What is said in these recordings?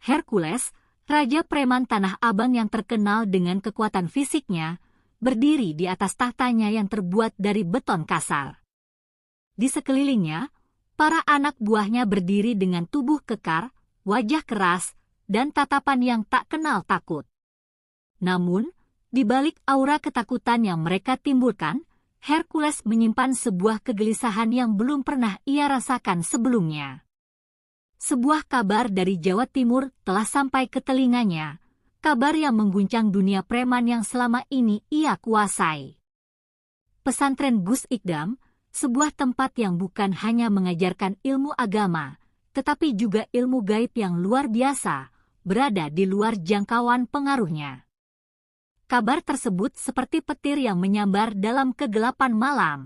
Hercules, raja preman Tanah Abang yang terkenal dengan kekuatan fisiknya, berdiri di atas tahtanya yang terbuat dari beton kasar. Di sekelilingnya, para anak buahnya berdiri dengan tubuh kekar, wajah keras, dan tatapan yang tak kenal takut. Namun, di balik aura ketakutan yang mereka timbulkan, Hercules menyimpan sebuah kegelisahan yang belum pernah ia rasakan sebelumnya. Sebuah kabar dari Jawa Timur telah sampai ke telinganya, kabar yang mengguncang dunia preman yang selama ini ia kuasai. Pesantren Gus Ikdam, sebuah tempat yang bukan hanya mengajarkan ilmu agama, tetapi juga ilmu gaib yang luar biasa, berada di luar jangkauan pengaruhnya. Kabar tersebut seperti petir yang menyambar dalam kegelapan malam.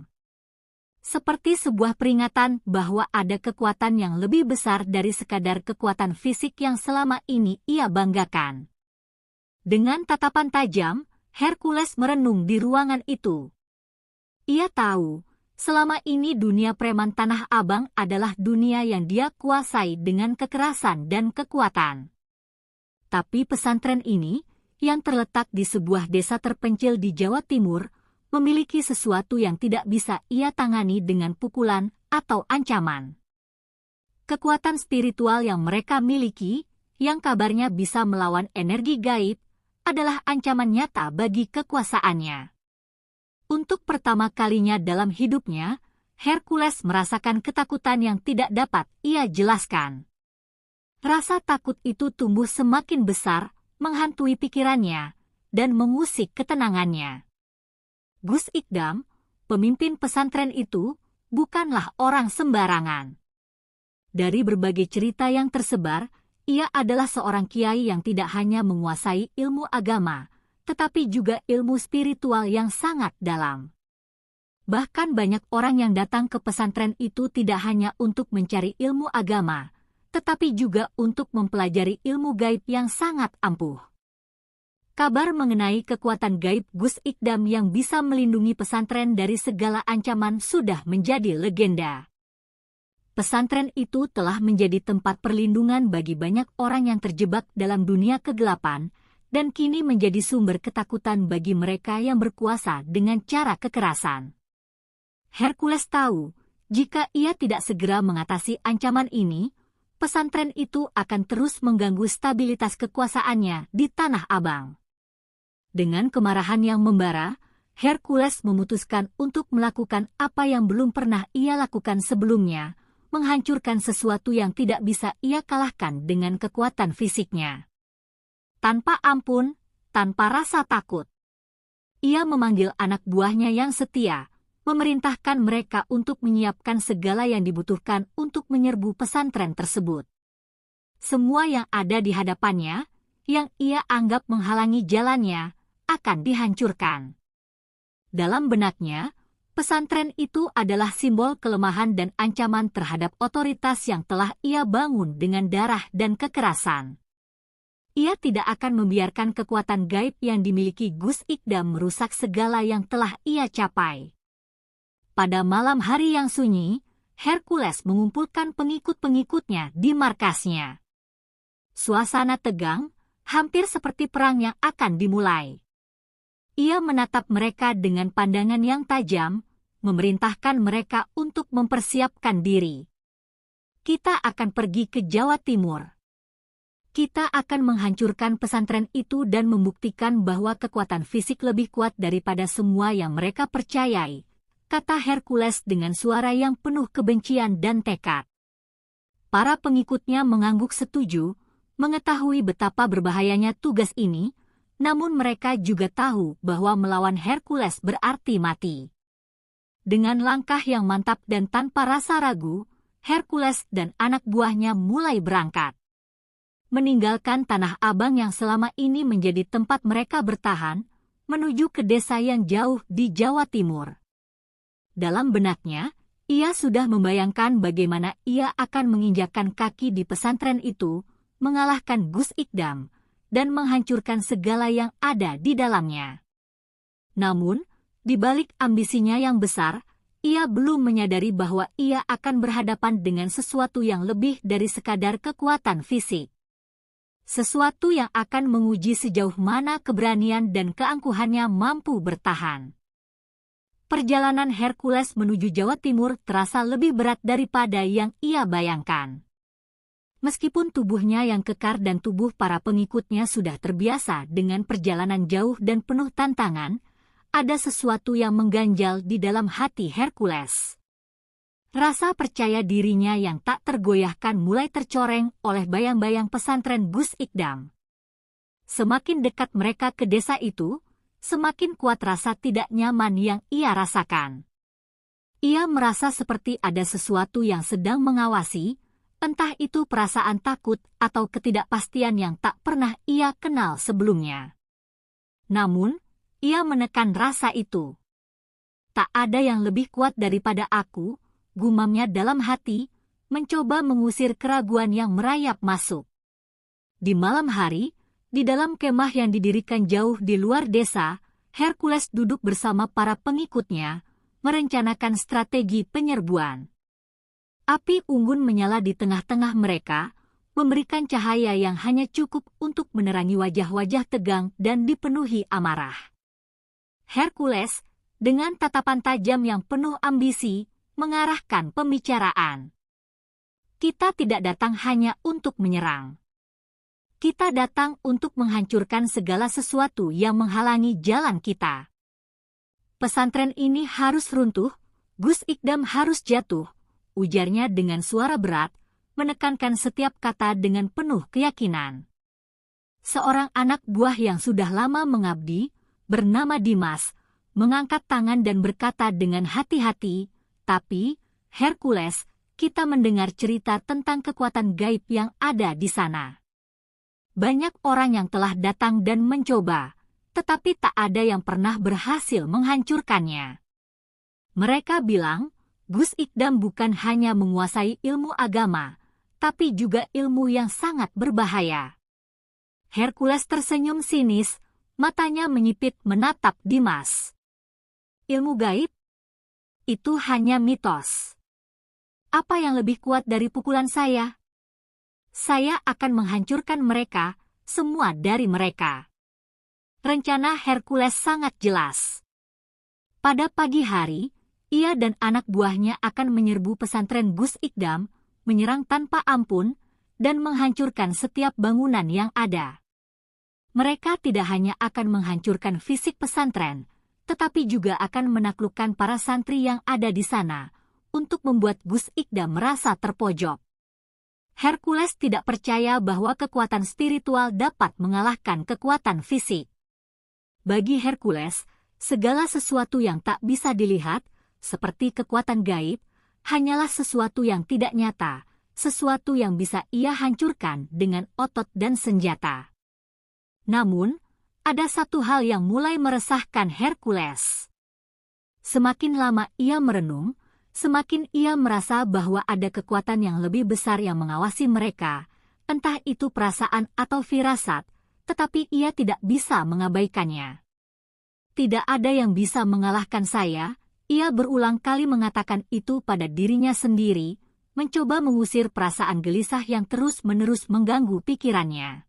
Seperti sebuah peringatan bahwa ada kekuatan yang lebih besar dari sekadar kekuatan fisik yang selama ini ia banggakan. Dengan tatapan tajam, Hercules merenung di ruangan itu. Ia tahu, selama ini dunia preman Tanah Abang adalah dunia yang dia kuasai dengan kekerasan dan kekuatan. Tapi pesantren ini, yang terletak di sebuah desa terpencil di Jawa Timur, memiliki sesuatu yang tidak bisa ia tangani dengan pukulan atau ancaman. Kekuatan spiritual yang mereka miliki, yang kabarnya bisa melawan energi gaib, adalah ancaman nyata bagi kekuasaannya. Untuk pertama kalinya dalam hidupnya, Hercules merasakan ketakutan yang tidak dapat ia jelaskan. Rasa takut itu tumbuh semakin besar, menghantui pikirannya, dan mengusik ketenangannya. Gus Ikdam, pemimpin pesantren itu, bukanlah orang sembarangan. Dari berbagai cerita yang tersebar, ia adalah seorang kiai yang tidak hanya menguasai ilmu agama, tetapi juga ilmu spiritual yang sangat dalam. Bahkan banyak orang yang datang ke pesantren itu tidak hanya untuk mencari ilmu agama, tetapi juga untuk mempelajari ilmu gaib yang sangat ampuh. Kabar mengenai kekuatan gaib Gus Ikdam yang bisa melindungi pesantren dari segala ancaman sudah menjadi legenda. Pesantren itu telah menjadi tempat perlindungan bagi banyak orang yang terjebak dalam dunia kegelapan, dan kini menjadi sumber ketakutan bagi mereka yang berkuasa dengan cara kekerasan. Hercules tahu, jika ia tidak segera mengatasi ancaman ini, pesantren itu akan terus mengganggu stabilitas kekuasaannya di Tanah Abang. Dengan kemarahan yang membara, Hercules memutuskan untuk melakukan apa yang belum pernah ia lakukan sebelumnya, menghancurkan sesuatu yang tidak bisa ia kalahkan dengan kekuatan fisiknya. Tanpa ampun, tanpa rasa takut. Ia memanggil anak buahnya yang setia, memerintahkan mereka untuk menyiapkan segala yang dibutuhkan untuk menyerbu pesantren tersebut. Semua yang ada di hadapannya, yang ia anggap menghalangi jalannya, akan dihancurkan. Dalam benaknya, pesantren itu adalah simbol kelemahan dan ancaman terhadap otoritas yang telah ia bangun dengan darah dan kekerasan. Ia tidak akan membiarkan kekuatan gaib yang dimiliki Gus Ikdam merusak segala yang telah ia capai. Pada malam hari yang sunyi, Hercules mengumpulkan pengikut-pengikutnya di markasnya. Suasana tegang, hampir seperti perang yang akan dimulai. Ia menatap mereka dengan pandangan yang tajam, memerintahkan mereka untuk mempersiapkan diri. Kita akan pergi ke Jawa Timur. Kita akan menghancurkan pesantren itu dan membuktikan bahwa kekuatan fisik lebih kuat daripada semua yang mereka percayai, kata Hercules dengan suara yang penuh kebencian dan tekad. Para pengikutnya mengangguk setuju, mengetahui betapa berbahayanya tugas ini, namun mereka juga tahu bahwa melawan Hercules berarti mati. Dengan langkah yang mantap dan tanpa rasa ragu, Hercules dan anak buahnya mulai berangkat. Meninggalkan Tanah Abang yang selama ini menjadi tempat mereka bertahan, menuju ke desa yang jauh di Jawa Timur. Dalam benaknya, ia sudah membayangkan bagaimana ia akan menginjakkan kaki di pesantren itu, mengalahkan Gus Ikdam, dan menghancurkan segala yang ada di dalamnya. Namun, di balik ambisinya yang besar, ia belum menyadari bahwa ia akan berhadapan dengan sesuatu yang lebih dari sekadar kekuatan fisik. Sesuatu yang akan menguji sejauh mana keberanian dan keangkuhannya mampu bertahan. Perjalanan Hercules menuju Jawa Timur terasa lebih berat daripada yang ia bayangkan. Meskipun tubuhnya yang kekar dan tubuh para pengikutnya sudah terbiasa dengan perjalanan jauh dan penuh tantangan, ada sesuatu yang mengganjal di dalam hati Hercules. Rasa percaya dirinya yang tak tergoyahkan mulai tercoreng oleh bayang-bayang pesantren Gus Ikdam. Semakin dekat mereka ke desa itu, semakin kuat rasa tidak nyaman yang ia rasakan. Ia merasa seperti ada sesuatu yang sedang mengawasi, entah itu perasaan takut atau ketidakpastian yang tak pernah ia kenal sebelumnya. Namun, ia menekan rasa itu. Tak ada yang lebih kuat daripada aku, gumamnya dalam hati, mencoba mengusir keraguan yang merayap masuk. Di malam hari, di dalam kemah yang didirikan jauh di luar desa, Hercules duduk bersama para pengikutnya, merencanakan strategi penyerbuan. Api unggun menyala di tengah-tengah mereka, memberikan cahaya yang hanya cukup untuk menerangi wajah-wajah tegang dan dipenuhi amarah. Hercules, dengan tatapan tajam yang penuh ambisi, mengarahkan pembicaraan. Kita tidak datang hanya untuk menyerang. Kita datang untuk menghancurkan segala sesuatu yang menghalangi jalan kita. Pesantren ini harus runtuh, Gus Ikdam harus jatuh, ujarnya dengan suara berat, menekankan setiap kata dengan penuh keyakinan. Seorang anak buah yang sudah lama mengabdi, bernama Dimas, mengangkat tangan dan berkata dengan hati-hati, "Tapi, Hercules, kita mendengar cerita tentang kekuatan gaib yang ada di sana. Banyak orang yang telah datang dan mencoba, tetapi tak ada yang pernah berhasil menghancurkannya. Mereka bilang, Gus Ikdam bukan hanya menguasai ilmu agama, tapi juga ilmu yang sangat berbahaya." Hercules tersenyum sinis, matanya menyipit menatap Dimas. "Ilmu gaib? Itu hanya mitos. Apa yang lebih kuat dari pukulan saya? Saya akan menghancurkan mereka, semua dari mereka." Rencana Hercules sangat jelas. Pada pagi hari, ia dan anak buahnya akan menyerbu pesantren Gus Ikdam, menyerang tanpa ampun, dan menghancurkan setiap bangunan yang ada. Mereka tidak hanya akan menghancurkan fisik pesantren, tetapi juga akan menaklukkan para santri yang ada di sana, untuk membuat Gus Ikdam merasa terpojok. Hercules tidak percaya bahwa kekuatan spiritual dapat mengalahkan kekuatan fisik. Bagi Hercules, segala sesuatu yang tak bisa dilihat, seperti kekuatan gaib, hanyalah sesuatu yang tidak nyata, sesuatu yang bisa ia hancurkan dengan otot dan senjata. Namun, ada satu hal yang mulai meresahkan Hercules. Semakin lama ia merenung, semakin ia merasa bahwa ada kekuatan yang lebih besar yang mengawasi mereka, entah itu perasaan atau firasat, tetapi ia tidak bisa mengabaikannya. "Tidak ada yang bisa mengalahkan saya," ia berulang kali mengatakan itu pada dirinya sendiri, mencoba mengusir perasaan gelisah yang terus-menerus mengganggu pikirannya.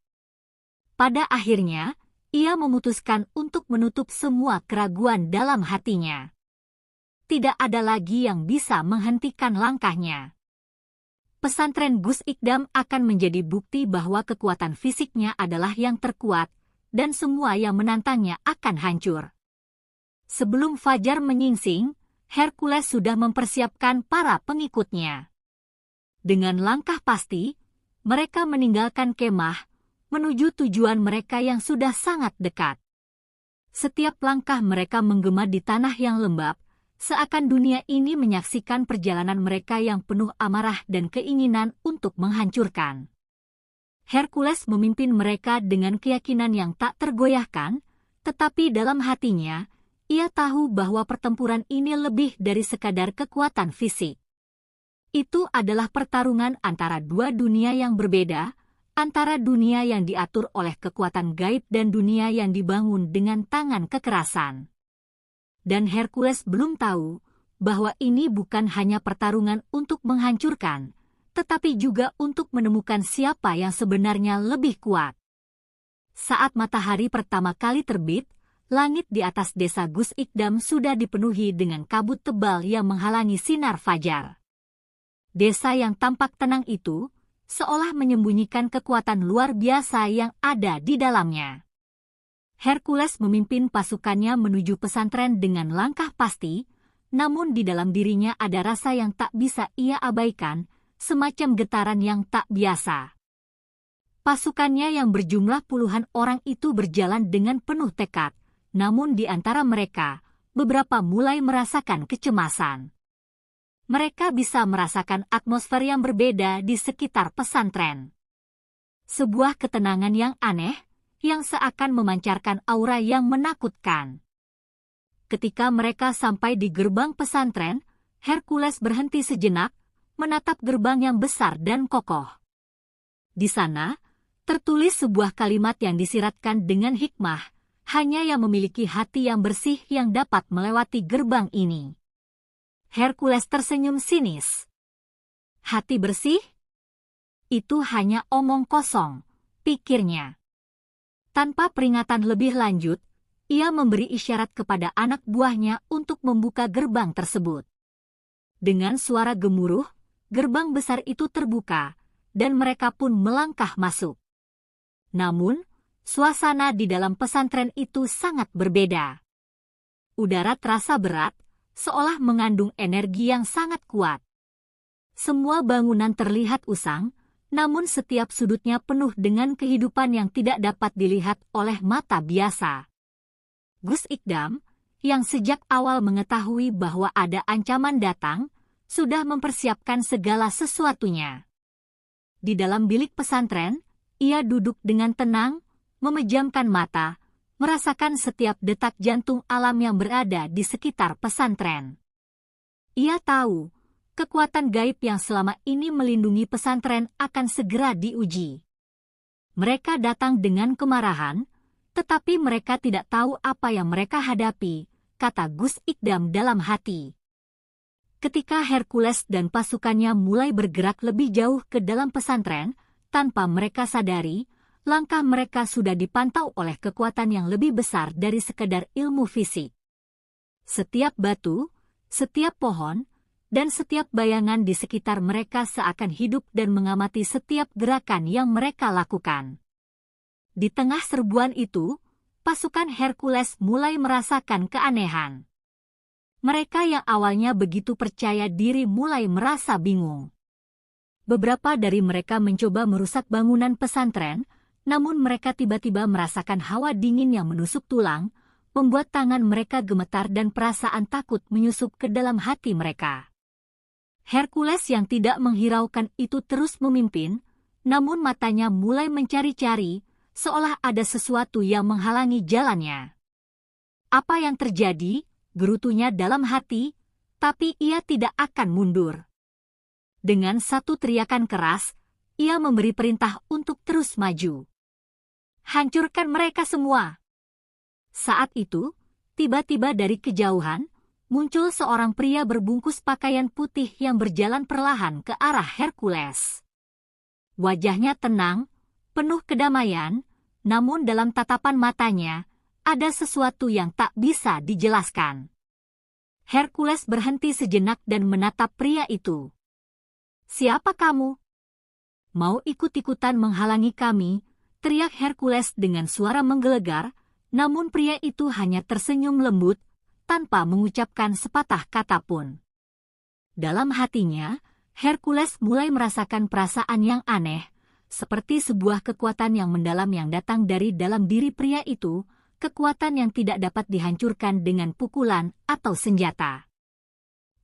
Pada akhirnya, ia memutuskan untuk menutup semua keraguan dalam hatinya. Tidak ada lagi yang bisa menghentikan langkahnya. Pesantren Gus Ikdam akan menjadi bukti bahwa kekuatan fisiknya adalah yang terkuat, dan semua yang menantangnya akan hancur. Sebelum fajar menyingsing, Hercules sudah mempersiapkan para pengikutnya. Dengan langkah pasti, mereka meninggalkan kemah, menuju tujuan mereka yang sudah sangat dekat. Setiap langkah mereka menggema di tanah yang lembab, seakan dunia ini menyaksikan perjalanan mereka yang penuh amarah dan keinginan untuk menghancurkan. Hercules memimpin mereka dengan keyakinan yang tak tergoyahkan, tetapi dalam hatinya, ia tahu bahwa pertempuran ini lebih dari sekadar kekuatan fisik. Itu adalah pertarungan antara dua dunia yang berbeda, antara dunia yang diatur oleh kekuatan gaib dan dunia yang dibangun dengan tangan kekerasan. Dan Hercules belum tahu bahwa ini bukan hanya pertarungan untuk menghancurkan, tetapi juga untuk menemukan siapa yang sebenarnya lebih kuat. Saat matahari pertama kali terbit, langit di atas desa Gus Ikdam sudah dipenuhi dengan kabut tebal yang menghalangi sinar fajar. Desa yang tampak tenang itu seolah menyembunyikan kekuatan luar biasa yang ada di dalamnya. Hercules memimpin pasukannya menuju pesantren dengan langkah pasti, namun di dalam dirinya ada rasa yang tak bisa ia abaikan, semacam getaran yang tak biasa. Pasukannya yang berjumlah puluhan orang itu berjalan dengan penuh tekad, namun di antara mereka, beberapa mulai merasakan kecemasan. Mereka bisa merasakan atmosfer yang berbeda di sekitar pesantren. Sebuah ketenangan yang aneh, yang seakan memancarkan aura yang menakutkan. Ketika mereka sampai di gerbang pesantren, Hercules berhenti sejenak, menatap gerbang yang besar dan kokoh. Di sana, tertulis sebuah kalimat yang disiratkan dengan hikmah, hanya yang memiliki hati yang bersih yang dapat melewati gerbang ini. Hercules tersenyum sinis. Hati bersih? Itu hanya omong kosong, pikirnya. Tanpa peringatan lebih lanjut, ia memberi isyarat kepada anak buahnya untuk membuka gerbang tersebut. Dengan suara gemuruh, gerbang besar itu terbuka, dan mereka pun melangkah masuk. Namun, suasana di dalam pesantren itu sangat berbeda. Udara terasa berat, seolah mengandung energi yang sangat kuat. Semua bangunan terlihat usang, namun setiap sudutnya penuh dengan kehidupan yang tidak dapat dilihat oleh mata biasa. Gus Ikdam, yang sejak awal mengetahui bahwa ada ancaman datang, sudah mempersiapkan segala sesuatunya. Di dalam bilik pesantren, ia duduk dengan tenang, memejamkan mata, merasakan setiap detak jantung alam yang berada di sekitar pesantren. Ia tahu, kekuatan gaib yang selama ini melindungi pesantren akan segera diuji. Mereka datang dengan kemarahan, tetapi mereka tidak tahu apa yang mereka hadapi, kata Gus Ikdam dalam hati. Ketika Hercules dan pasukannya mulai bergerak lebih jauh ke dalam pesantren, tanpa mereka sadari, langkah mereka sudah dipantau oleh kekuatan yang lebih besar dari sekedar ilmu fisik. Setiap batu, setiap pohon, dan setiap bayangan di sekitar mereka seakan hidup dan mengamati setiap gerakan yang mereka lakukan. Di tengah serbuan itu, pasukan Hercules mulai merasakan keanehan. Mereka yang awalnya begitu percaya diri mulai merasa bingung. Beberapa dari mereka mencoba merusak bangunan pesantren, namun mereka tiba-tiba merasakan hawa dingin yang menusuk tulang, membuat tangan mereka gemetar dan perasaan takut menyusup ke dalam hati mereka. Hercules yang tidak menghiraukan itu terus memimpin, namun matanya mulai mencari-cari, seolah ada sesuatu yang menghalangi jalannya. Apa yang terjadi? Gerutunya dalam hati, tapi ia tidak akan mundur. Dengan satu teriakan keras, ia memberi perintah untuk terus maju. Hancurkan mereka semua. Saat itu, tiba-tiba dari kejauhan, muncul seorang pria berbungkus pakaian putih yang berjalan perlahan ke arah Hercules. Wajahnya tenang, penuh kedamaian, namun dalam tatapan matanya, ada sesuatu yang tak bisa dijelaskan. Hercules berhenti sejenak dan menatap pria itu. Siapa kamu? Mau ikut-ikutan menghalangi kami? Teriak Hercules dengan suara menggelegar, namun pria itu hanya tersenyum lembut, tanpa mengucapkan sepatah kata pun. Dalam hatinya, Hercules mulai merasakan perasaan yang aneh, seperti sebuah kekuatan yang mendalam yang datang dari dalam diri pria itu, kekuatan yang tidak dapat dihancurkan dengan pukulan atau senjata.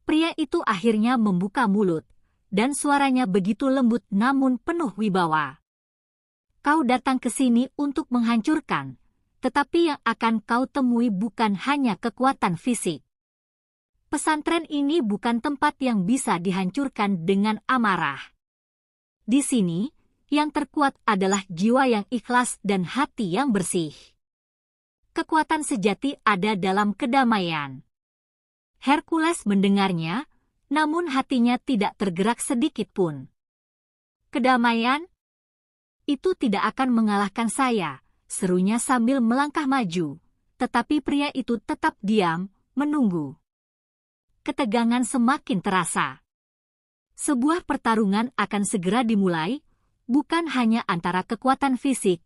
Pria itu akhirnya membuka mulut, dan suaranya begitu lembut namun penuh wibawa. Kau datang ke sini untuk menghancurkan, tetapi yang akan kau temui bukan hanya kekuatan fisik. Pesantren ini bukan tempat yang bisa dihancurkan dengan amarah. Di sini, yang terkuat adalah jiwa yang ikhlas dan hati yang bersih. Kekuatan sejati ada dalam kedamaian. Hercules mendengarnya, namun hatinya tidak tergerak sedikit pun. Kedamaian? Itu tidak akan mengalahkan saya, serunya sambil melangkah maju. Tetapi pria itu tetap diam, menunggu. Ketegangan semakin terasa. Sebuah pertarungan akan segera dimulai, bukan hanya antara kekuatan fisik,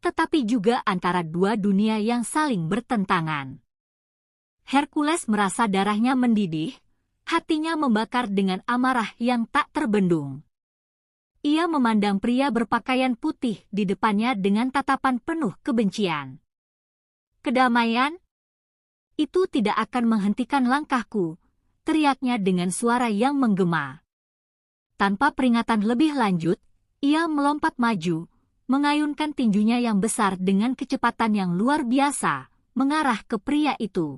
tetapi juga antara dua dunia yang saling bertentangan. Hercules merasa darahnya mendidih, hatinya membakar dengan amarah yang tak terbendung. Ia memandang pria berpakaian putih di depannya dengan tatapan penuh kebencian. Kedamaian? Itu tidak akan menghentikan langkahku, teriaknya dengan suara yang menggema. Tanpa peringatan lebih lanjut, ia melompat maju, mengayunkan tinjunya yang besar dengan kecepatan yang luar biasa, mengarah ke pria itu.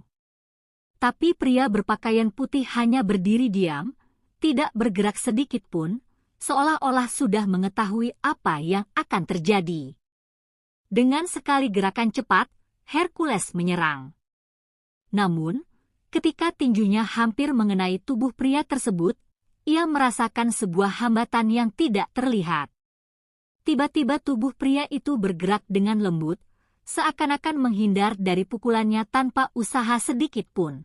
Tapi pria berpakaian putih hanya berdiri diam, tidak bergerak sedikit pun, seolah-olah sudah mengetahui apa yang akan terjadi. Dengan sekali gerakan cepat, Hercules menyerang. Namun, ketika tinjunya hampir mengenai tubuh pria tersebut, ia merasakan sebuah hambatan yang tidak terlihat. Tiba-tiba tubuh pria itu bergerak dengan lembut, seakan-akan menghindar dari pukulannya tanpa usaha sedikit pun.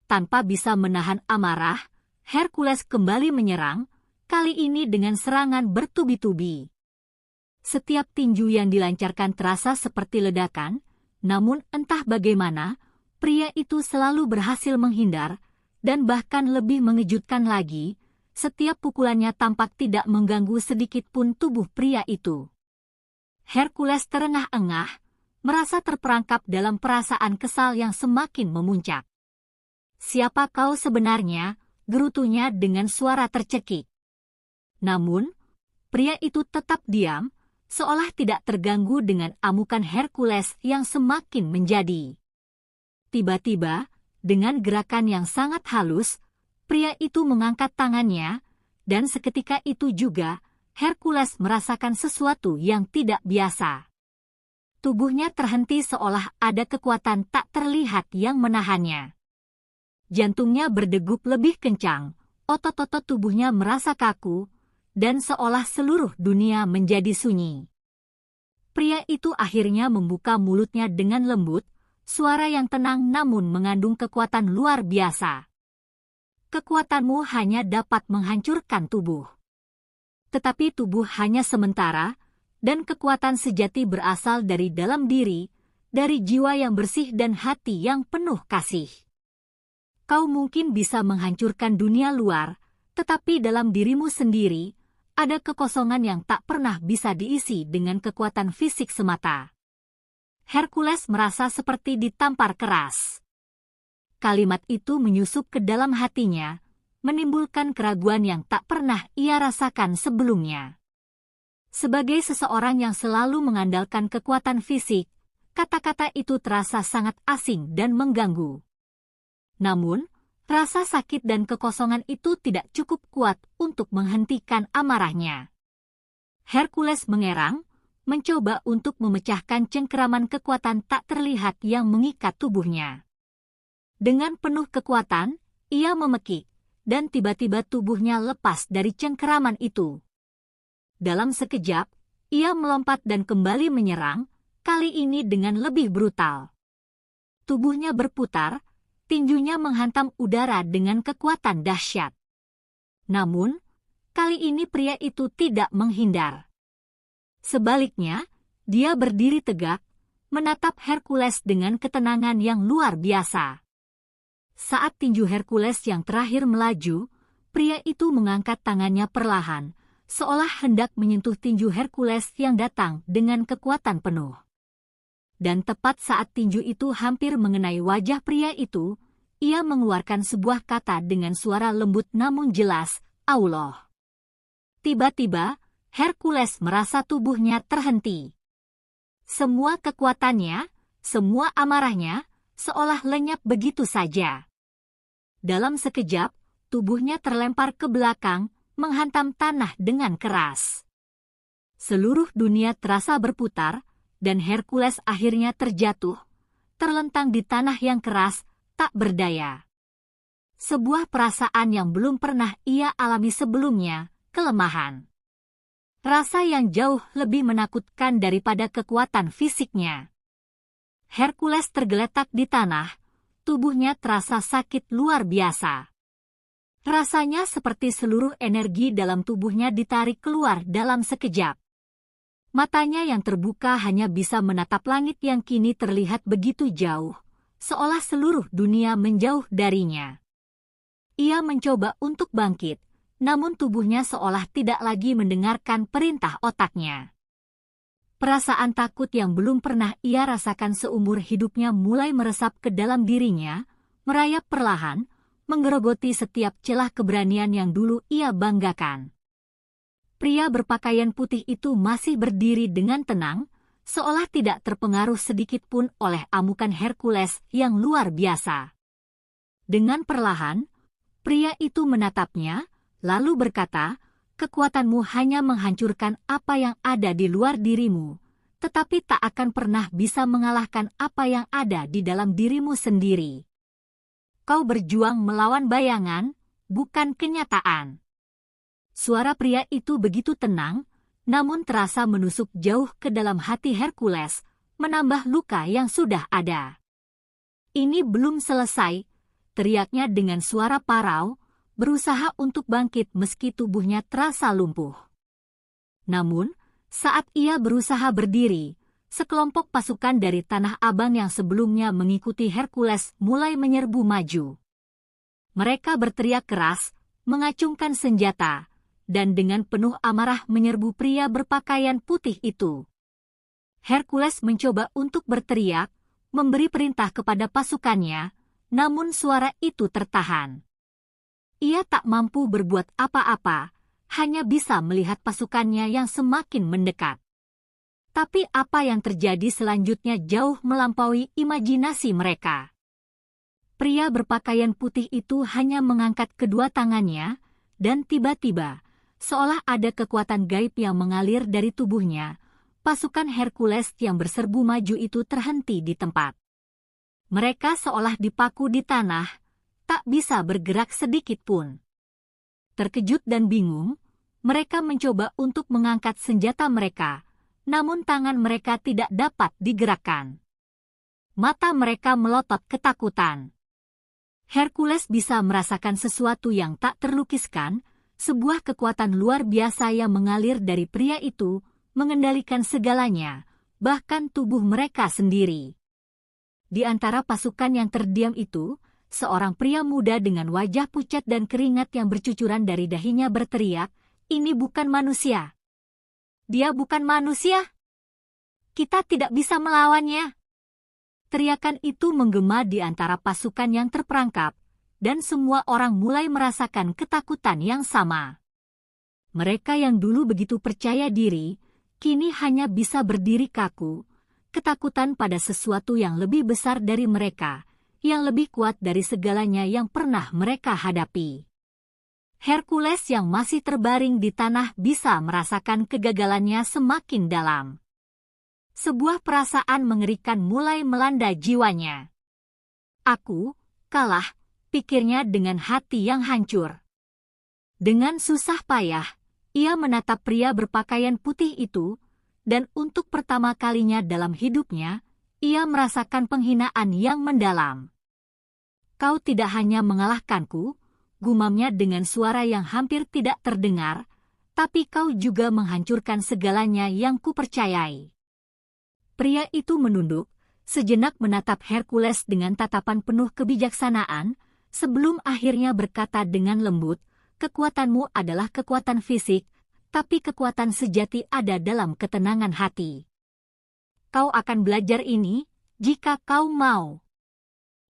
Tanpa bisa menahan amarah, Hercules kembali menyerang, kali ini dengan serangan bertubi-tubi. Setiap tinju yang dilancarkan terasa seperti ledakan, namun entah bagaimana, pria itu selalu berhasil menghindar, dan bahkan lebih mengejutkan lagi, setiap pukulannya tampak tidak mengganggu sedikit pun tubuh pria itu. Hercules terengah-engah, merasa terperangkap dalam perasaan kesal yang semakin memuncak. "Siapa kau sebenarnya?" gerutunya dengan suara tercekik. Namun, pria itu tetap diam, seolah tidak terganggu dengan amukan Hercules yang semakin menjadi. Tiba-tiba, dengan gerakan yang sangat halus, pria itu mengangkat tangannya, dan seketika itu juga, Hercules merasakan sesuatu yang tidak biasa. Tubuhnya terhenti seolah ada kekuatan tak terlihat yang menahannya. Jantungnya berdegup lebih kencang, otot-otot tubuhnya merasa kaku, dan seolah seluruh dunia menjadi sunyi. Pria itu akhirnya membuka mulutnya dengan lembut, suara yang tenang namun mengandung kekuatan luar biasa. "Kekuatanmu hanya dapat menghancurkan tubuh. Tetapi tubuh hanya sementara, dan kekuatan sejati berasal dari dalam diri, dari jiwa yang bersih dan hati yang penuh kasih. Kau mungkin bisa menghancurkan dunia luar, tetapi dalam dirimu sendiri, ada kekosongan yang tak pernah bisa diisi dengan kekuatan fisik semata." Hercules merasa seperti ditampar keras. Kalimat itu menyusup ke dalam hatinya, menimbulkan keraguan yang tak pernah ia rasakan sebelumnya. Sebagai seseorang yang selalu mengandalkan kekuatan fisik, kata-kata itu terasa sangat asing dan mengganggu. Namun, rasa sakit dan kekosongan itu tidak cukup kuat untuk menghentikan amarahnya. Hercules mengerang, mencoba untuk memecahkan cengkeraman kekuatan tak terlihat yang mengikat tubuhnya. Dengan penuh kekuatan, ia memekik, dan tiba-tiba tubuhnya lepas dari cengkeraman itu. Dalam sekejap, ia melompat dan kembali menyerang, kali ini dengan lebih brutal. Tubuhnya berputar, tinjunya menghantam udara dengan kekuatan dahsyat. Namun, kali ini pria itu tidak menghindar. Sebaliknya, dia berdiri tegak, menatap Hercules dengan ketenangan yang luar biasa. Saat tinju Hercules yang terakhir melaju, pria itu mengangkat tangannya perlahan, seolah hendak menyentuh tinju Hercules yang datang dengan kekuatan penuh. Dan tepat saat tinju itu hampir mengenai wajah pria itu, ia mengeluarkan sebuah kata dengan suara lembut namun jelas, "Allah." Tiba-tiba, Hercules merasa tubuhnya terhenti. Semua kekuatannya, semua amarahnya, seolah lenyap begitu saja. Dalam sekejap, tubuhnya terlempar ke belakang, menghantam tanah dengan keras. Seluruh dunia terasa berputar, dan Hercules akhirnya terjatuh, terlentang di tanah yang keras, tak berdaya. Sebuah perasaan yang belum pernah ia alami sebelumnya, kelemahan. Rasa yang jauh lebih menakutkan daripada kekuatan fisiknya. Hercules tergeletak di tanah, tubuhnya terasa sakit luar biasa. Rasanya seperti seluruh energi dalam tubuhnya ditarik keluar dalam sekejap. Matanya yang terbuka hanya bisa menatap langit yang kini terlihat begitu jauh, seolah seluruh dunia menjauh darinya. Ia mencoba untuk bangkit, namun tubuhnya seolah tidak lagi mendengarkan perintah otaknya. Perasaan takut yang belum pernah ia rasakan seumur hidupnya mulai meresap ke dalam dirinya, merayap perlahan, menggerogoti setiap celah keberanian yang dulu ia banggakan. Pria berpakaian putih itu masih berdiri dengan tenang, seolah tidak terpengaruh sedikit pun oleh amukan Hercules yang luar biasa. Dengan perlahan, pria itu menatapnya, lalu berkata, "Kekuatanmu hanya menghancurkan apa yang ada di luar dirimu, tetapi tak akan pernah bisa mengalahkan apa yang ada di dalam dirimu sendiri. Kau berjuang melawan bayangan, bukan kenyataan." Suara pria itu begitu tenang, namun terasa menusuk jauh ke dalam hati Hercules, menambah luka yang sudah ada. "Ini belum selesai," teriaknya dengan suara parau, berusaha untuk bangkit meski tubuhnya terasa lumpuh. Namun, saat ia berusaha berdiri, sekelompok pasukan dari Tanah Abang yang sebelumnya mengikuti Hercules mulai menyerbu maju. Mereka berteriak keras, mengacungkan senjata, dan dengan penuh amarah menyerbu pria berpakaian putih itu. Hercules mencoba untuk berteriak, memberi perintah kepada pasukannya, namun suara itu tertahan. Ia tak mampu berbuat apa-apa, hanya bisa melihat pasukannya yang semakin mendekat. Tapi apa yang terjadi selanjutnya jauh melampaui imajinasi mereka. Pria berpakaian putih itu hanya mengangkat kedua tangannya, dan tiba-tiba, seolah ada kekuatan gaib yang mengalir dari tubuhnya, pasukan Hercules yang berserbu maju itu terhenti di tempat. Mereka seolah dipaku di tanah, tak bisa bergerak sedikit pun. Terkejut dan bingung, mereka mencoba untuk mengangkat senjata mereka, namun tangan mereka tidak dapat digerakkan. Mata mereka melotot ketakutan. Hercules bisa merasakan sesuatu yang tak terlukiskan, sebuah kekuatan luar biasa yang mengalir dari pria itu, mengendalikan segalanya, bahkan tubuh mereka sendiri. Di antara pasukan yang terdiam itu, seorang pria muda dengan wajah pucat dan keringat yang bercucuran dari dahinya berteriak, "Ini bukan manusia. Dia bukan manusia. Kita tidak bisa melawannya." Teriakan itu menggema di antara pasukan yang terperangkap, dan semua orang mulai merasakan ketakutan yang sama. Mereka yang dulu begitu percaya diri, kini hanya bisa berdiri kaku, ketakutan pada sesuatu yang lebih besar dari mereka, yang lebih kuat dari segalanya yang pernah mereka hadapi. Hercules yang masih terbaring di tanah bisa merasakan kegagalannya semakin dalam. Sebuah perasaan mengerikan mulai melanda jiwanya. "Aku kalah," pikirnya dengan hati yang hancur. Dengan susah payah, ia menatap pria berpakaian putih itu, dan untuk pertama kalinya dalam hidupnya, ia merasakan penghinaan yang mendalam. "Kau tidak hanya mengalahkanku," gumamnya dengan suara yang hampir tidak terdengar, "tapi kau juga menghancurkan segalanya yang kupercayai." Pria itu menunduk, sejenak menatap Hercules dengan tatapan penuh kebijaksanaan, sebelum akhirnya berkata dengan lembut, "Kekuatanmu adalah kekuatan fisik, tapi kekuatan sejati ada dalam ketenangan hati. Kau akan belajar ini, jika kau mau."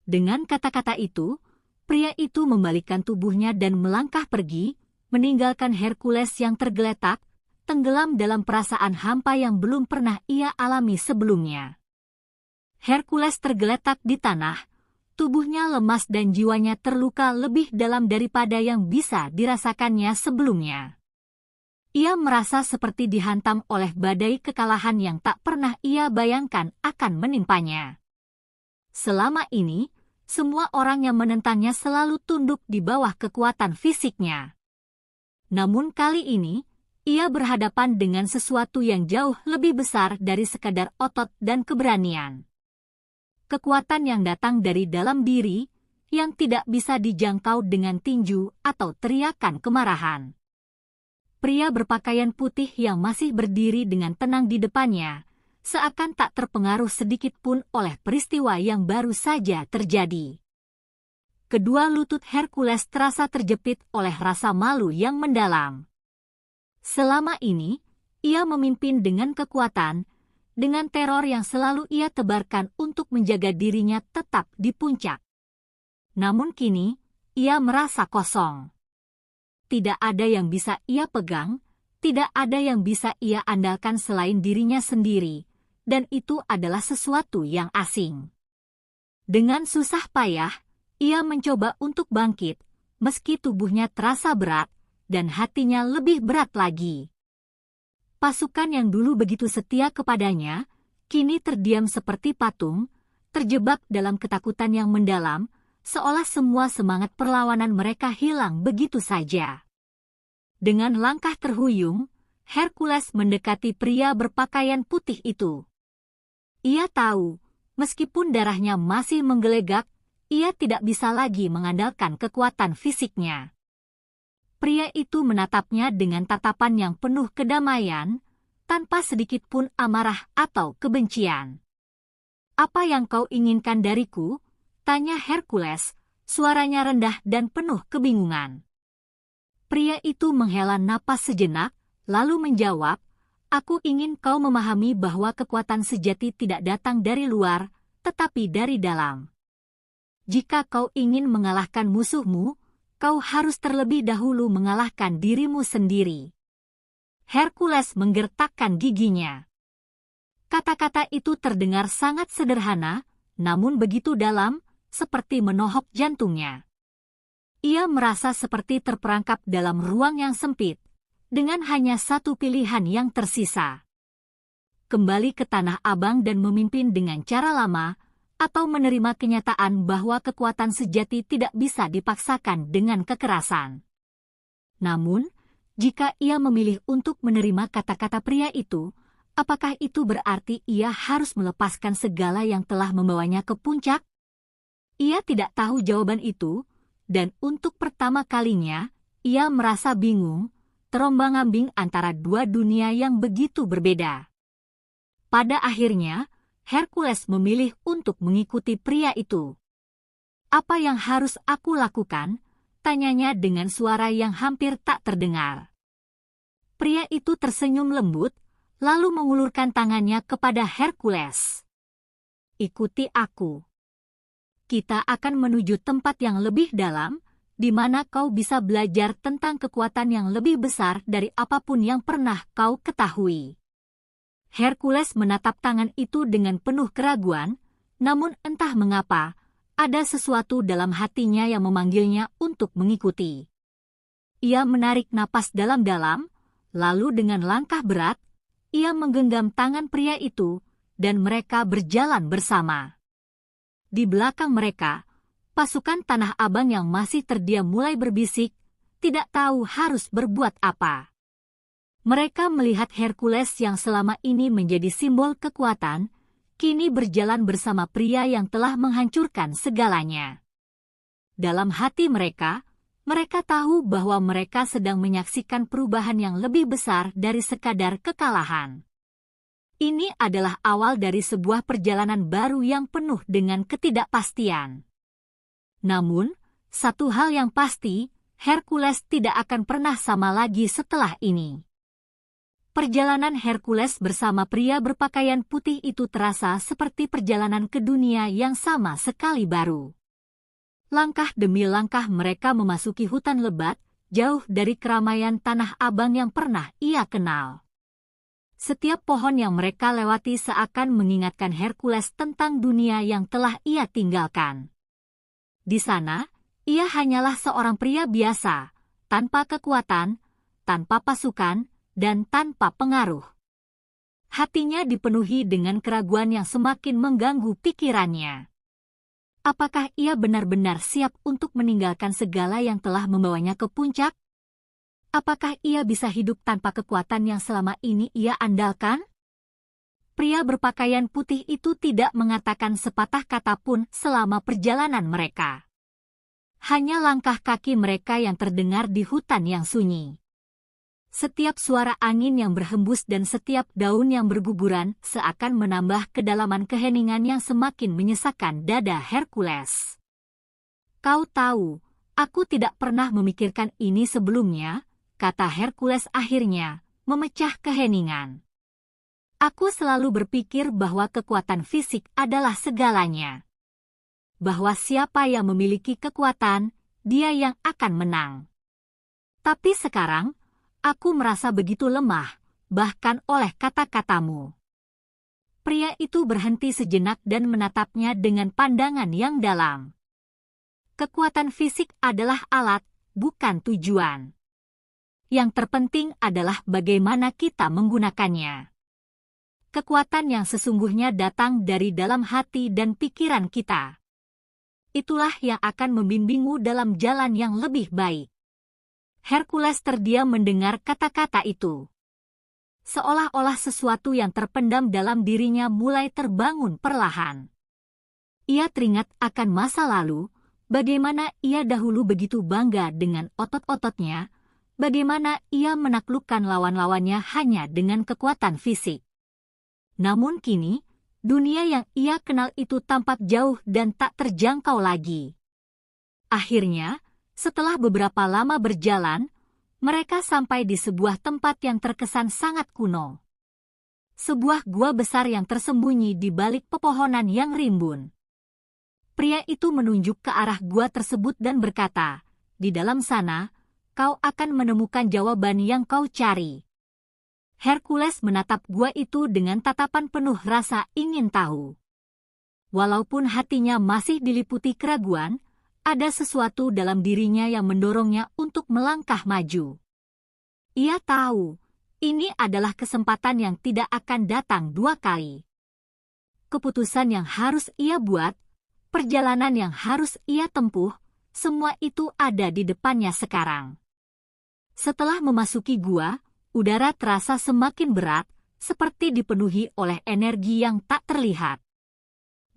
Dengan kata-kata itu, pria itu membalikkan tubuhnya dan melangkah pergi, meninggalkan Hercules yang tergeletak, tenggelam dalam perasaan hampa yang belum pernah ia alami sebelumnya. Hercules tergeletak di tanah, tubuhnya lemas dan jiwanya terluka lebih dalam daripada yang bisa dirasakannya sebelumnya. Ia merasa seperti dihantam oleh badai kekalahan yang tak pernah ia bayangkan akan menimpanya. Selama ini, semua orang yang menentangnya selalu tunduk di bawah kekuatan fisiknya. Namun kali ini, ia berhadapan dengan sesuatu yang jauh lebih besar dari sekadar otot dan keberanian. Kekuatan yang datang dari dalam diri, yang tidak bisa dijangkau dengan tinju atau teriakan kemarahan. Pria berpakaian putih yang masih berdiri dengan tenang di depannya, seakan tak terpengaruh sedikit pun oleh peristiwa yang baru saja terjadi. Kedua lutut Hercules terasa terjepit oleh rasa malu yang mendalam. Selama ini, ia memimpin dengan kekuatan, dengan teror yang selalu ia tebarkan untuk menjaga dirinya tetap di puncak. Namun kini, ia merasa kosong. Tidak ada yang bisa ia pegang, tidak ada yang bisa ia andalkan selain dirinya sendiri, dan itu adalah sesuatu yang asing. Dengan susah payah, ia mencoba untuk bangkit, meski tubuhnya terasa berat, dan hatinya lebih berat lagi. Pasukan yang dulu begitu setia kepadanya, kini terdiam seperti patung, terjebak dalam ketakutan yang mendalam, seolah semua semangat perlawanan mereka hilang begitu saja. Dengan langkah terhuyung, Hercules mendekati pria berpakaian putih itu. Ia tahu, meskipun darahnya masih menggelegak, ia tidak bisa lagi mengandalkan kekuatan fisiknya. Pria itu menatapnya dengan tatapan yang penuh kedamaian, tanpa sedikit pun amarah atau kebencian. "Apa yang kau inginkan dariku?" tanya Hercules, suaranya rendah dan penuh kebingungan. Pria itu menghela napas sejenak, lalu menjawab, "Aku ingin kau memahami bahwa kekuatan sejati tidak datang dari luar, tetapi dari dalam. Jika kau ingin mengalahkan musuhmu, kau harus terlebih dahulu mengalahkan dirimu sendiri." Hercules menggertakkan giginya. Kata-kata itu terdengar sangat sederhana, namun begitu dalam, seperti menohok jantungnya. Ia merasa seperti terperangkap dalam ruang yang sempit, dengan hanya satu pilihan yang tersisa. Kembali ke Tanah Abang dan memimpin dengan cara lama, atau menerima kenyataan bahwa kekuatan sejati tidak bisa dipaksakan dengan kekerasan. Namun, jika ia memilih untuk menerima kata-kata pria itu, apakah itu berarti ia harus melepaskan segala yang telah membawanya ke puncak? Ia tidak tahu jawaban itu, dan untuk pertama kalinya, ia merasa bingung, terombang-ambing antara dua dunia yang begitu berbeda. Pada akhirnya, Hercules memilih untuk mengikuti pria itu. "Apa yang harus aku lakukan?" tanyanya dengan suara yang hampir tak terdengar. Pria itu tersenyum lembut, lalu mengulurkan tangannya kepada Hercules. "Ikuti aku. Kita akan menuju tempat yang lebih dalam, di mana kau bisa belajar tentang kekuatan yang lebih besar dari apapun yang pernah kau ketahui." Hercules menatap tangan itu dengan penuh keraguan, namun entah mengapa, ada sesuatu dalam hatinya yang memanggilnya untuk mengikuti. Ia menarik napas dalam-dalam, lalu dengan langkah berat, ia menggenggam tangan pria itu, dan mereka berjalan bersama. Di belakang mereka, pasukan Tanah Abang yang masih terdiam mulai berbisik, tidak tahu harus berbuat apa. Mereka melihat Hercules yang selama ini menjadi simbol kekuatan, kini berjalan bersama pria yang telah menghancurkan segalanya. Dalam hati mereka tahu bahwa mereka sedang menyaksikan perubahan yang lebih besar dari sekadar kekalahan. Ini adalah awal dari sebuah perjalanan baru yang penuh dengan ketidakpastian. Namun, satu hal yang pasti, Hercules tidak akan pernah sama lagi setelah ini. Perjalanan Hercules bersama pria berpakaian putih itu terasa seperti perjalanan ke dunia yang sama sekali baru. Langkah demi langkah mereka memasuki hutan lebat, jauh dari keramaian Tanah Abang yang pernah ia kenal. Setiap pohon yang mereka lewati seakan mengingatkan Hercules tentang dunia yang telah ia tinggalkan. Di sana, ia hanyalah seorang pria biasa, tanpa kekuatan, tanpa pasukan, dan tanpa pengaruh. Hatinya dipenuhi dengan keraguan yang semakin mengganggu pikirannya. Apakah ia benar-benar siap untuk meninggalkan segala yang telah membawanya ke puncak? Apakah ia bisa hidup tanpa kekuatan yang selama ini ia andalkan? Pria berpakaian putih itu tidak mengatakan sepatah kata pun selama perjalanan mereka. Hanya langkah kaki mereka yang terdengar di hutan yang sunyi. Setiap suara angin yang berhembus dan setiap daun yang berguguran seakan menambah kedalaman keheningan yang semakin menyesakkan dada Hercules. "Kau tahu, aku tidak pernah memikirkan ini sebelumnya," kata Hercules akhirnya, memecah keheningan. "Aku selalu berpikir bahwa kekuatan fisik adalah segalanya. Bahwa siapa yang memiliki kekuatan, dia yang akan menang. Tapi sekarang, aku merasa begitu lemah, bahkan oleh kata-katamu." Pria itu berhenti sejenak dan menatapnya dengan pandangan yang dalam. Kekuatan fisik adalah alat, bukan tujuan. Yang terpenting adalah bagaimana kita menggunakannya. Kekuatan yang sesungguhnya datang dari dalam hati dan pikiran kita. Itulah yang akan membimbingmu dalam jalan yang lebih baik. Hercules terdiam mendengar kata-kata itu. Seolah-olah sesuatu yang terpendam dalam dirinya mulai terbangun perlahan. Ia teringat akan masa lalu, bagaimana ia dahulu begitu bangga dengan otot-ototnya, bagaimana ia menaklukkan lawan-lawannya hanya dengan kekuatan fisik. Namun kini, dunia yang ia kenal itu tampak jauh dan tak terjangkau lagi. Akhirnya, setelah beberapa lama berjalan, mereka sampai di sebuah tempat yang terkesan sangat kuno. Sebuah gua besar yang tersembunyi di balik pepohonan yang rimbun. Pria itu menunjuk ke arah gua tersebut dan berkata, "Di dalam sana, kau akan menemukan jawaban yang kau cari." Hercules menatap gua itu dengan tatapan penuh rasa ingin tahu. Walaupun hatinya masih diliputi keraguan, ada sesuatu dalam dirinya yang mendorongnya untuk melangkah maju. Ia tahu, ini adalah kesempatan yang tidak akan datang dua kali. Keputusan yang harus ia buat, perjalanan yang harus ia tempuh, semua itu ada di depannya sekarang. Setelah memasuki gua, udara terasa semakin berat, seperti dipenuhi oleh energi yang tak terlihat.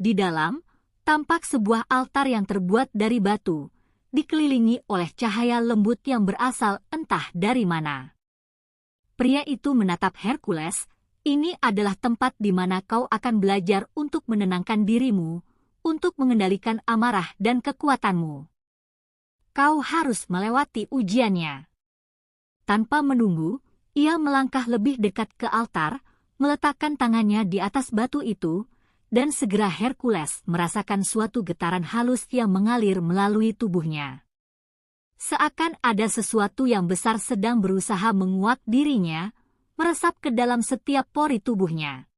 Di dalam, tampak sebuah altar yang terbuat dari batu, dikelilingi oleh cahaya lembut yang berasal entah dari mana. Pria itu menatap Hercules, "Ini adalah tempat di mana kau akan belajar untuk menenangkan dirimu, untuk mengendalikan amarah dan kekuatanmu. Kau harus melewati ujiannya." Tanpa menunggu, ia melangkah lebih dekat ke altar, meletakkan tangannya di atas batu itu, dan segera Hercules merasakan suatu getaran halus yang mengalir melalui tubuhnya. Seakan ada sesuatu yang besar sedang berusaha menguak dirinya, meresap ke dalam setiap pori tubuhnya.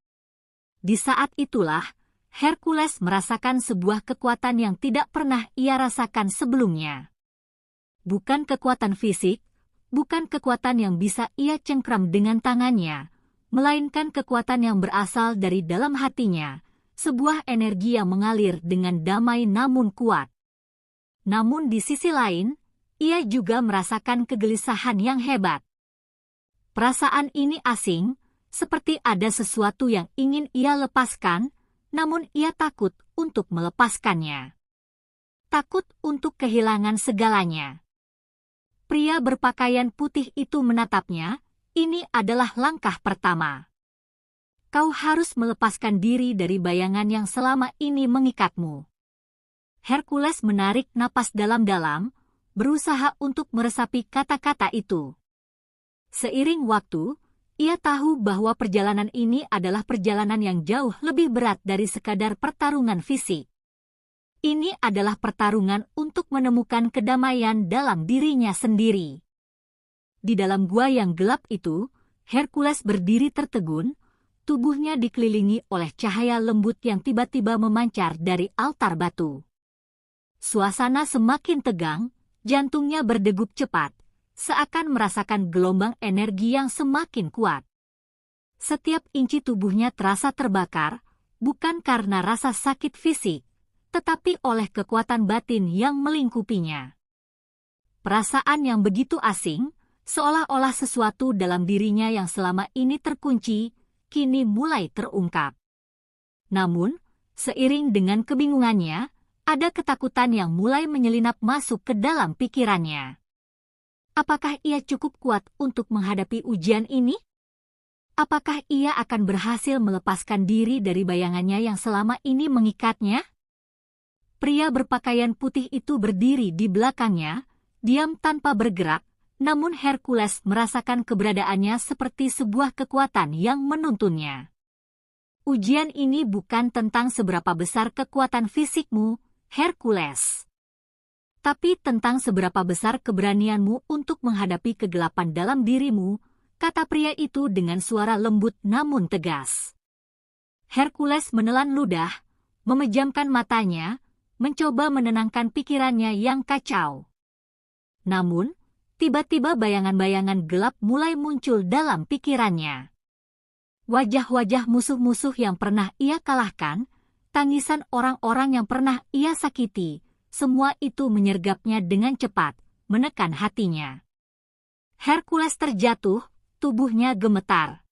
Di saat itulah, Hercules merasakan sebuah kekuatan yang tidak pernah ia rasakan sebelumnya. Bukan kekuatan fisik, bukan kekuatan yang bisa ia cengkram dengan tangannya, melainkan kekuatan yang berasal dari dalam hatinya, sebuah energi yang mengalir dengan damai namun kuat. Namun di sisi lain, ia juga merasakan kegelisahan yang hebat. Perasaan ini asing, seperti ada sesuatu yang ingin ia lepaskan, namun ia takut untuk melepaskannya. Takut untuk kehilangan segalanya. Pria berpakaian putih itu menatapnya, "Ini adalah langkah pertama. Kau harus melepaskan diri dari bayangan yang selama ini mengikatmu." Hercules menarik napas dalam-dalam, berusaha untuk meresapi kata-kata itu. Seiring waktu, ia tahu bahwa perjalanan ini adalah perjalanan yang jauh lebih berat dari sekadar pertarungan fisik. Ini adalah pertarungan untuk menemukan kedamaian dalam dirinya sendiri. Di dalam gua yang gelap itu, Hercules berdiri tertegun, tubuhnya dikelilingi oleh cahaya lembut yang tiba-tiba memancar dari altar batu. Suasana semakin tegang, jantungnya berdegup cepat, seakan merasakan gelombang energi yang semakin kuat. Setiap inci tubuhnya terasa terbakar, bukan karena rasa sakit fisik, tetapi oleh kekuatan batin yang melingkupinya. Perasaan yang begitu asing, seolah-olah sesuatu dalam dirinya yang selama ini terkunci, kini mulai terungkap. Namun, seiring dengan kebingungannya, ada ketakutan yang mulai menyelinap masuk ke dalam pikirannya. Apakah ia cukup kuat untuk menghadapi ujian ini? Apakah ia akan berhasil melepaskan diri dari bayangannya yang selama ini mengikatnya? Pria berpakaian putih itu berdiri di belakangnya, diam tanpa bergerak, namun Hercules merasakan keberadaannya seperti sebuah kekuatan yang menuntunnya. Ujian ini bukan tentang seberapa besar kekuatan fisikmu, Hercules, tapi tentang seberapa besar keberanianmu untuk menghadapi kegelapan dalam dirimu, kata pria itu dengan suara lembut namun tegas. Hercules menelan ludah, memejamkan matanya, mencoba menenangkan pikirannya yang kacau. Namun, tiba-tiba bayangan-bayangan gelap mulai muncul dalam pikirannya. Wajah-wajah musuh-musuh yang pernah ia kalahkan, tangisan orang-orang yang pernah ia sakiti, semua itu menyergapnya dengan cepat, menekan hatinya. Hercules terjatuh, tubuhnya gemetar.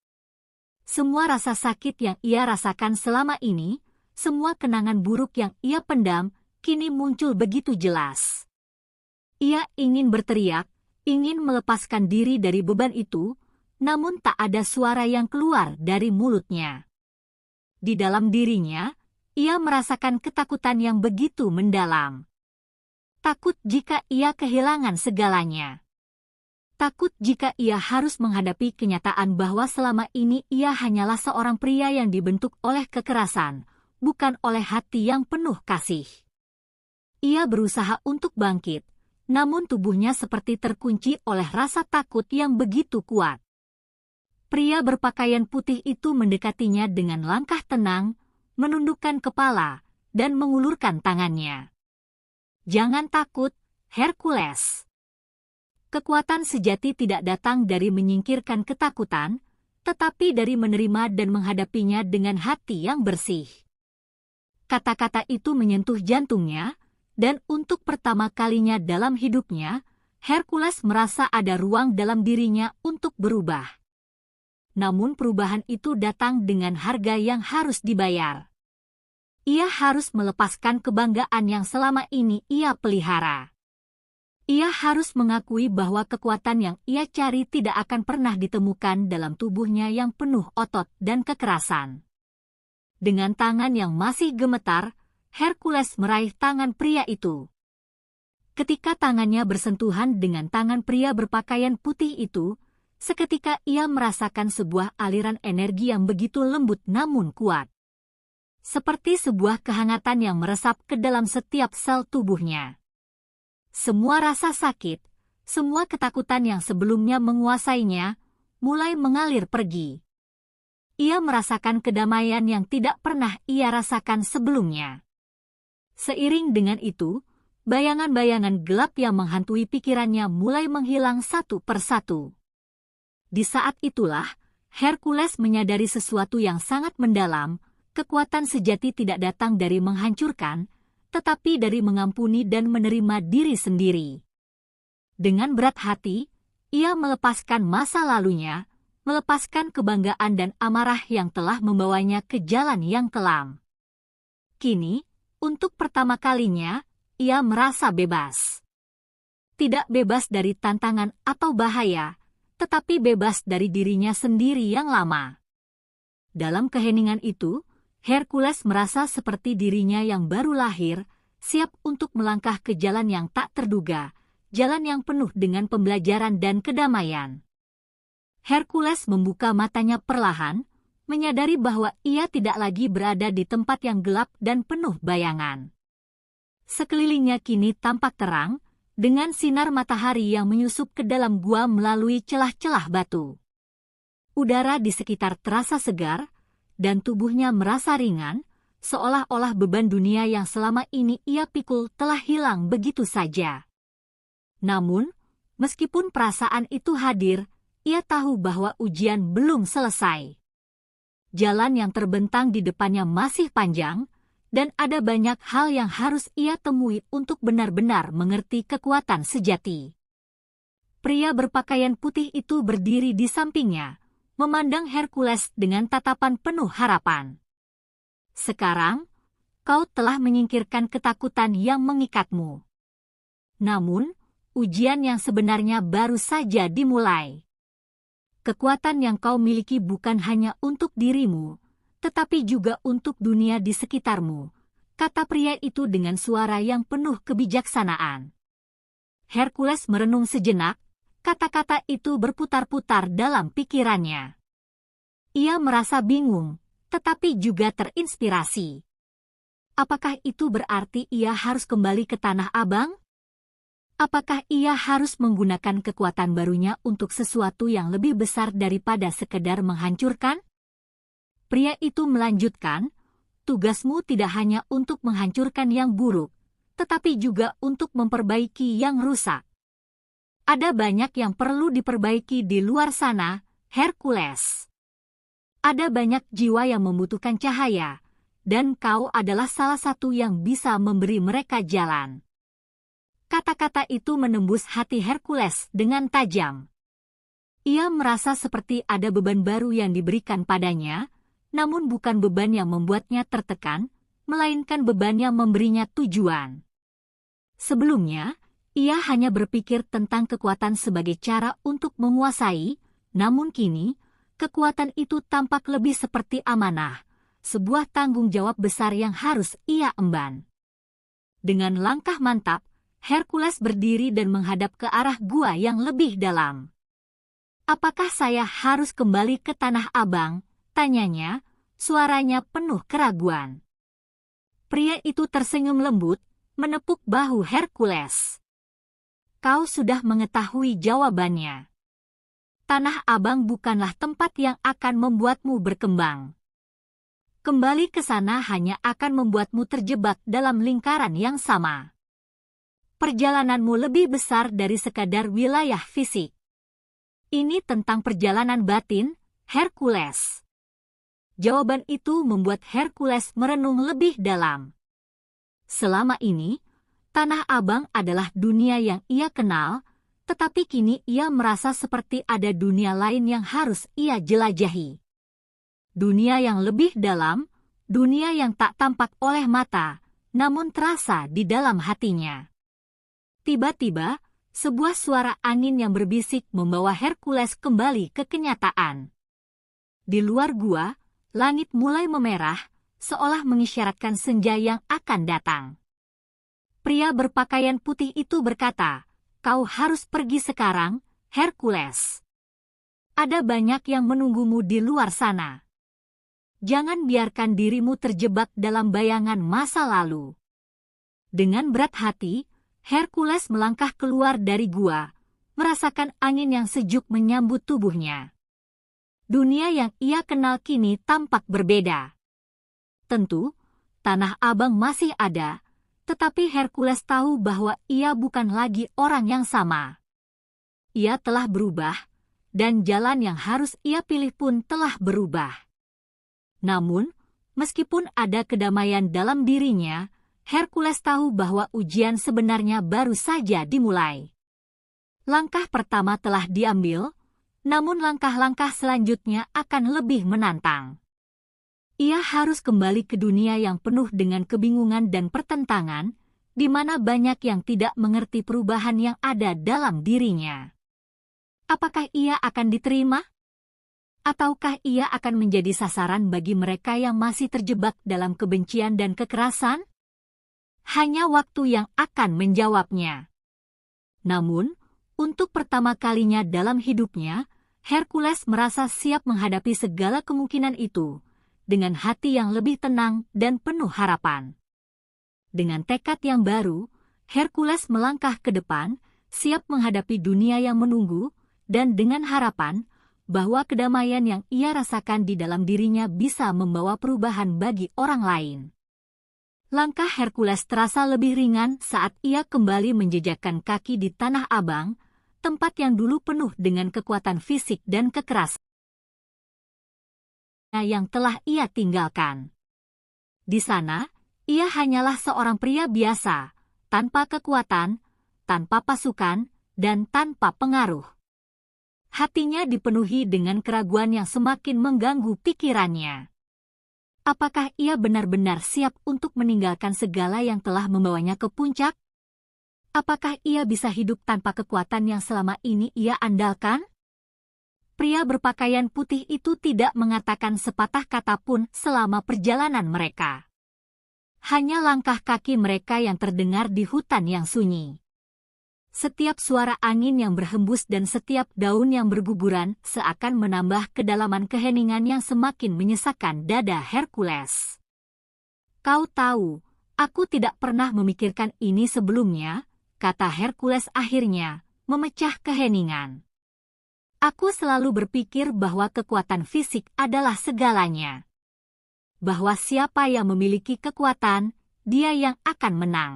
Semua rasa sakit yang ia rasakan selama ini, semua kenangan buruk yang ia pendam, kini muncul begitu jelas. Ia ingin berteriak, ingin melepaskan diri dari beban itu, namun tak ada suara yang keluar dari mulutnya. Di dalam dirinya, ia merasakan ketakutan yang begitu mendalam. Takut jika ia kehilangan segalanya. Takut jika ia harus menghadapi kenyataan bahwa selama ini ia hanyalah seorang pria yang dibentuk oleh kekerasan, bukan oleh hati yang penuh kasih. Ia berusaha untuk bangkit, namun tubuhnya seperti terkunci oleh rasa takut yang begitu kuat. Pria berpakaian putih itu mendekatinya dengan langkah tenang, menundukkan kepala, dan mengulurkan tangannya. Jangan takut, Hercules. Kekuatan sejati tidak datang dari menyingkirkan ketakutan, tetapi dari menerima dan menghadapinya dengan hati yang bersih. Kata-kata itu menyentuh jantungnya, dan untuk pertama kalinya dalam hidupnya, Hercules merasa ada ruang dalam dirinya untuk berubah. Namun perubahan itu datang dengan harga yang harus dibayar. Ia harus melepaskan kebanggaan yang selama ini ia pelihara. Ia harus mengakui bahwa kekuatan yang ia cari tidak akan pernah ditemukan dalam tubuhnya yang penuh otot dan kekerasan. Dengan tangan yang masih gemetar, Hercules meraih tangan pria itu. Ketika tangannya bersentuhan dengan tangan pria berpakaian putih itu, seketika ia merasakan sebuah aliran energi yang begitu lembut namun kuat. Seperti sebuah kehangatan yang meresap ke dalam setiap sel tubuhnya. Semua rasa sakit, semua ketakutan yang sebelumnya menguasainya, mulai mengalir pergi. Ia merasakan kedamaian yang tidak pernah ia rasakan sebelumnya. Seiring dengan itu, bayangan-bayangan gelap yang menghantui pikirannya mulai menghilang satu persatu. Di saat itulah, Hercules menyadari sesuatu yang sangat mendalam, kekuatan sejati tidak datang dari menghancurkan, tetapi dari mengampuni dan menerima diri sendiri. Dengan berat hati, ia melepaskan masa lalunya, melepaskan kebanggaan dan amarah yang telah membawanya ke jalan yang kelam. Kini, untuk pertama kalinya, ia merasa bebas. Tidak bebas dari tantangan atau bahaya, tetapi bebas dari dirinya sendiri yang lama. Dalam keheningan itu, Hercules merasa seperti dirinya yang baru lahir, siap untuk melangkah ke jalan yang tak terduga, jalan yang penuh dengan pembelajaran dan kedamaian. Hercules membuka matanya perlahan, menyadari bahwa ia tidak lagi berada di tempat yang gelap dan penuh bayangan. Sekelilingnya kini tampak terang, dengan sinar matahari yang menyusup ke dalam gua melalui celah-celah batu. Udara di sekitar terasa segar, dan tubuhnya merasa ringan, seolah-olah beban dunia yang selama ini ia pikul telah hilang begitu saja. Namun, meskipun perasaan itu hadir, ia tahu bahwa ujian belum selesai. Jalan yang terbentang di depannya masih panjang, dan ada banyak hal yang harus ia temui untuk benar-benar mengerti kekuatan sejati. Pria berpakaian putih itu berdiri di sampingnya, memandang Hercules dengan tatapan penuh harapan. Sekarang, kau telah menyingkirkan ketakutan yang mengikatmu. Namun, ujian yang sebenarnya baru saja dimulai. Kekuatan yang kau miliki bukan hanya untuk dirimu, tetapi juga untuk dunia di sekitarmu, kata pria itu dengan suara yang penuh kebijaksanaan. Hercules merenung sejenak, kata-kata itu berputar-putar dalam pikirannya. Ia merasa bingung, tetapi juga terinspirasi. Apakah itu berarti ia harus kembali ke Tanah Abang? Apakah ia harus menggunakan kekuatan barunya untuk sesuatu yang lebih besar daripada sekedar menghancurkan? Pria itu melanjutkan, tugasmu tidak hanya untuk menghancurkan yang buruk, tetapi juga untuk memperbaiki yang rusak. Ada banyak yang perlu diperbaiki di luar sana, Hercules. Ada banyak jiwa yang membutuhkan cahaya, dan kau adalah salah satu yang bisa memberi mereka jalan. Kata-kata itu menembus hati Hercules dengan tajam. Ia merasa seperti ada beban baru yang diberikan padanya, namun bukan beban yang membuatnya tertekan, melainkan beban yang memberinya tujuan. Sebelumnya, ia hanya berpikir tentang kekuatan sebagai cara untuk menguasai, namun kini, kekuatan itu tampak lebih seperti amanah, sebuah tanggung jawab besar yang harus ia emban. Dengan langkah mantap, Hercules berdiri dan menghadap ke arah gua yang lebih dalam. Apakah saya harus kembali ke Tanah Abang? Tanyanya, suaranya penuh keraguan. Pria itu tersenyum lembut, menepuk bahu Hercules. Kau sudah mengetahui jawabannya. Tanah Abang bukanlah tempat yang akan membuatmu berkembang. Kembali ke sana hanya akan membuatmu terjebak dalam lingkaran yang sama. Perjalananmu lebih besar dari sekadar wilayah fisik. Ini tentang perjalanan batin, Hercules. Jawaban itu membuat Hercules merenung lebih dalam. Selama ini, Tanah Abang adalah dunia yang ia kenal, tetapi kini ia merasa seperti ada dunia lain yang harus ia jelajahi. Dunia yang lebih dalam, dunia yang tak tampak oleh mata, namun terasa di dalam hatinya. Tiba-tiba, sebuah suara angin yang berbisik membawa Hercules kembali ke kenyataan. Di luar gua, langit mulai memerah, seolah mengisyaratkan senja yang akan datang. Pria berpakaian putih itu berkata, kau harus pergi sekarang, Hercules. Ada banyak yang menunggumu di luar sana. Jangan biarkan dirimu terjebak dalam bayangan masa lalu. Dengan berat hati, Hercules melangkah keluar dari gua, merasakan angin yang sejuk menyambut tubuhnya. Dunia yang ia kenal kini tampak berbeda. Tentu, Tanah Abang masih ada, tetapi Hercules tahu bahwa ia bukan lagi orang yang sama. Ia telah berubah, dan jalan yang harus ia pilih pun telah berubah. Namun, meskipun ada kedamaian dalam dirinya, Hercules tahu bahwa ujian sebenarnya baru saja dimulai. Langkah pertama telah diambil, namun langkah-langkah selanjutnya akan lebih menantang. Ia harus kembali ke dunia yang penuh dengan kebingungan dan pertentangan, di mana banyak yang tidak mengerti perubahan yang ada dalam dirinya. Apakah ia akan diterima? Ataukah ia akan menjadi sasaran bagi mereka yang masih terjebak dalam kebencian dan kekerasan? Hanya waktu yang akan menjawabnya. Namun, untuk pertama kalinya dalam hidupnya, Hercules merasa siap menghadapi segala kemungkinan itu, dengan hati yang lebih tenang dan penuh harapan. Dengan tekad yang baru, Hercules melangkah ke depan, siap menghadapi dunia yang menunggu, dan dengan harapan bahwa kedamaian yang ia rasakan di dalam dirinya bisa membawa perubahan bagi orang lain. Langkah Hercules terasa lebih ringan saat ia kembali menjejakkan kaki di Tanah Abang, tempat yang dulu penuh dengan kekuatan fisik dan kekerasan yang telah ia tinggalkan. Di sana, ia hanyalah seorang pria biasa, tanpa kekuatan, tanpa pasukan, dan tanpa pengaruh. Hatinya dipenuhi dengan keraguan yang semakin mengganggu pikirannya. Apakah ia benar-benar siap untuk meninggalkan segala yang telah membawanya ke puncak? Apakah ia bisa hidup tanpa kekuatan yang selama ini ia andalkan? Pria berpakaian putih itu tidak mengatakan sepatah kata pun selama perjalanan mereka. Hanya langkah kaki mereka yang terdengar di hutan yang sunyi. Setiap suara angin yang berhembus dan setiap daun yang berguguran seakan menambah kedalaman keheningan yang semakin menyesakkan dada Hercules. "Kau tahu, aku tidak pernah memikirkan ini sebelumnya," kata Hercules akhirnya, memecah keheningan. "Aku selalu berpikir bahwa kekuatan fisik adalah segalanya. Bahwa siapa yang memiliki kekuatan, dia yang akan menang.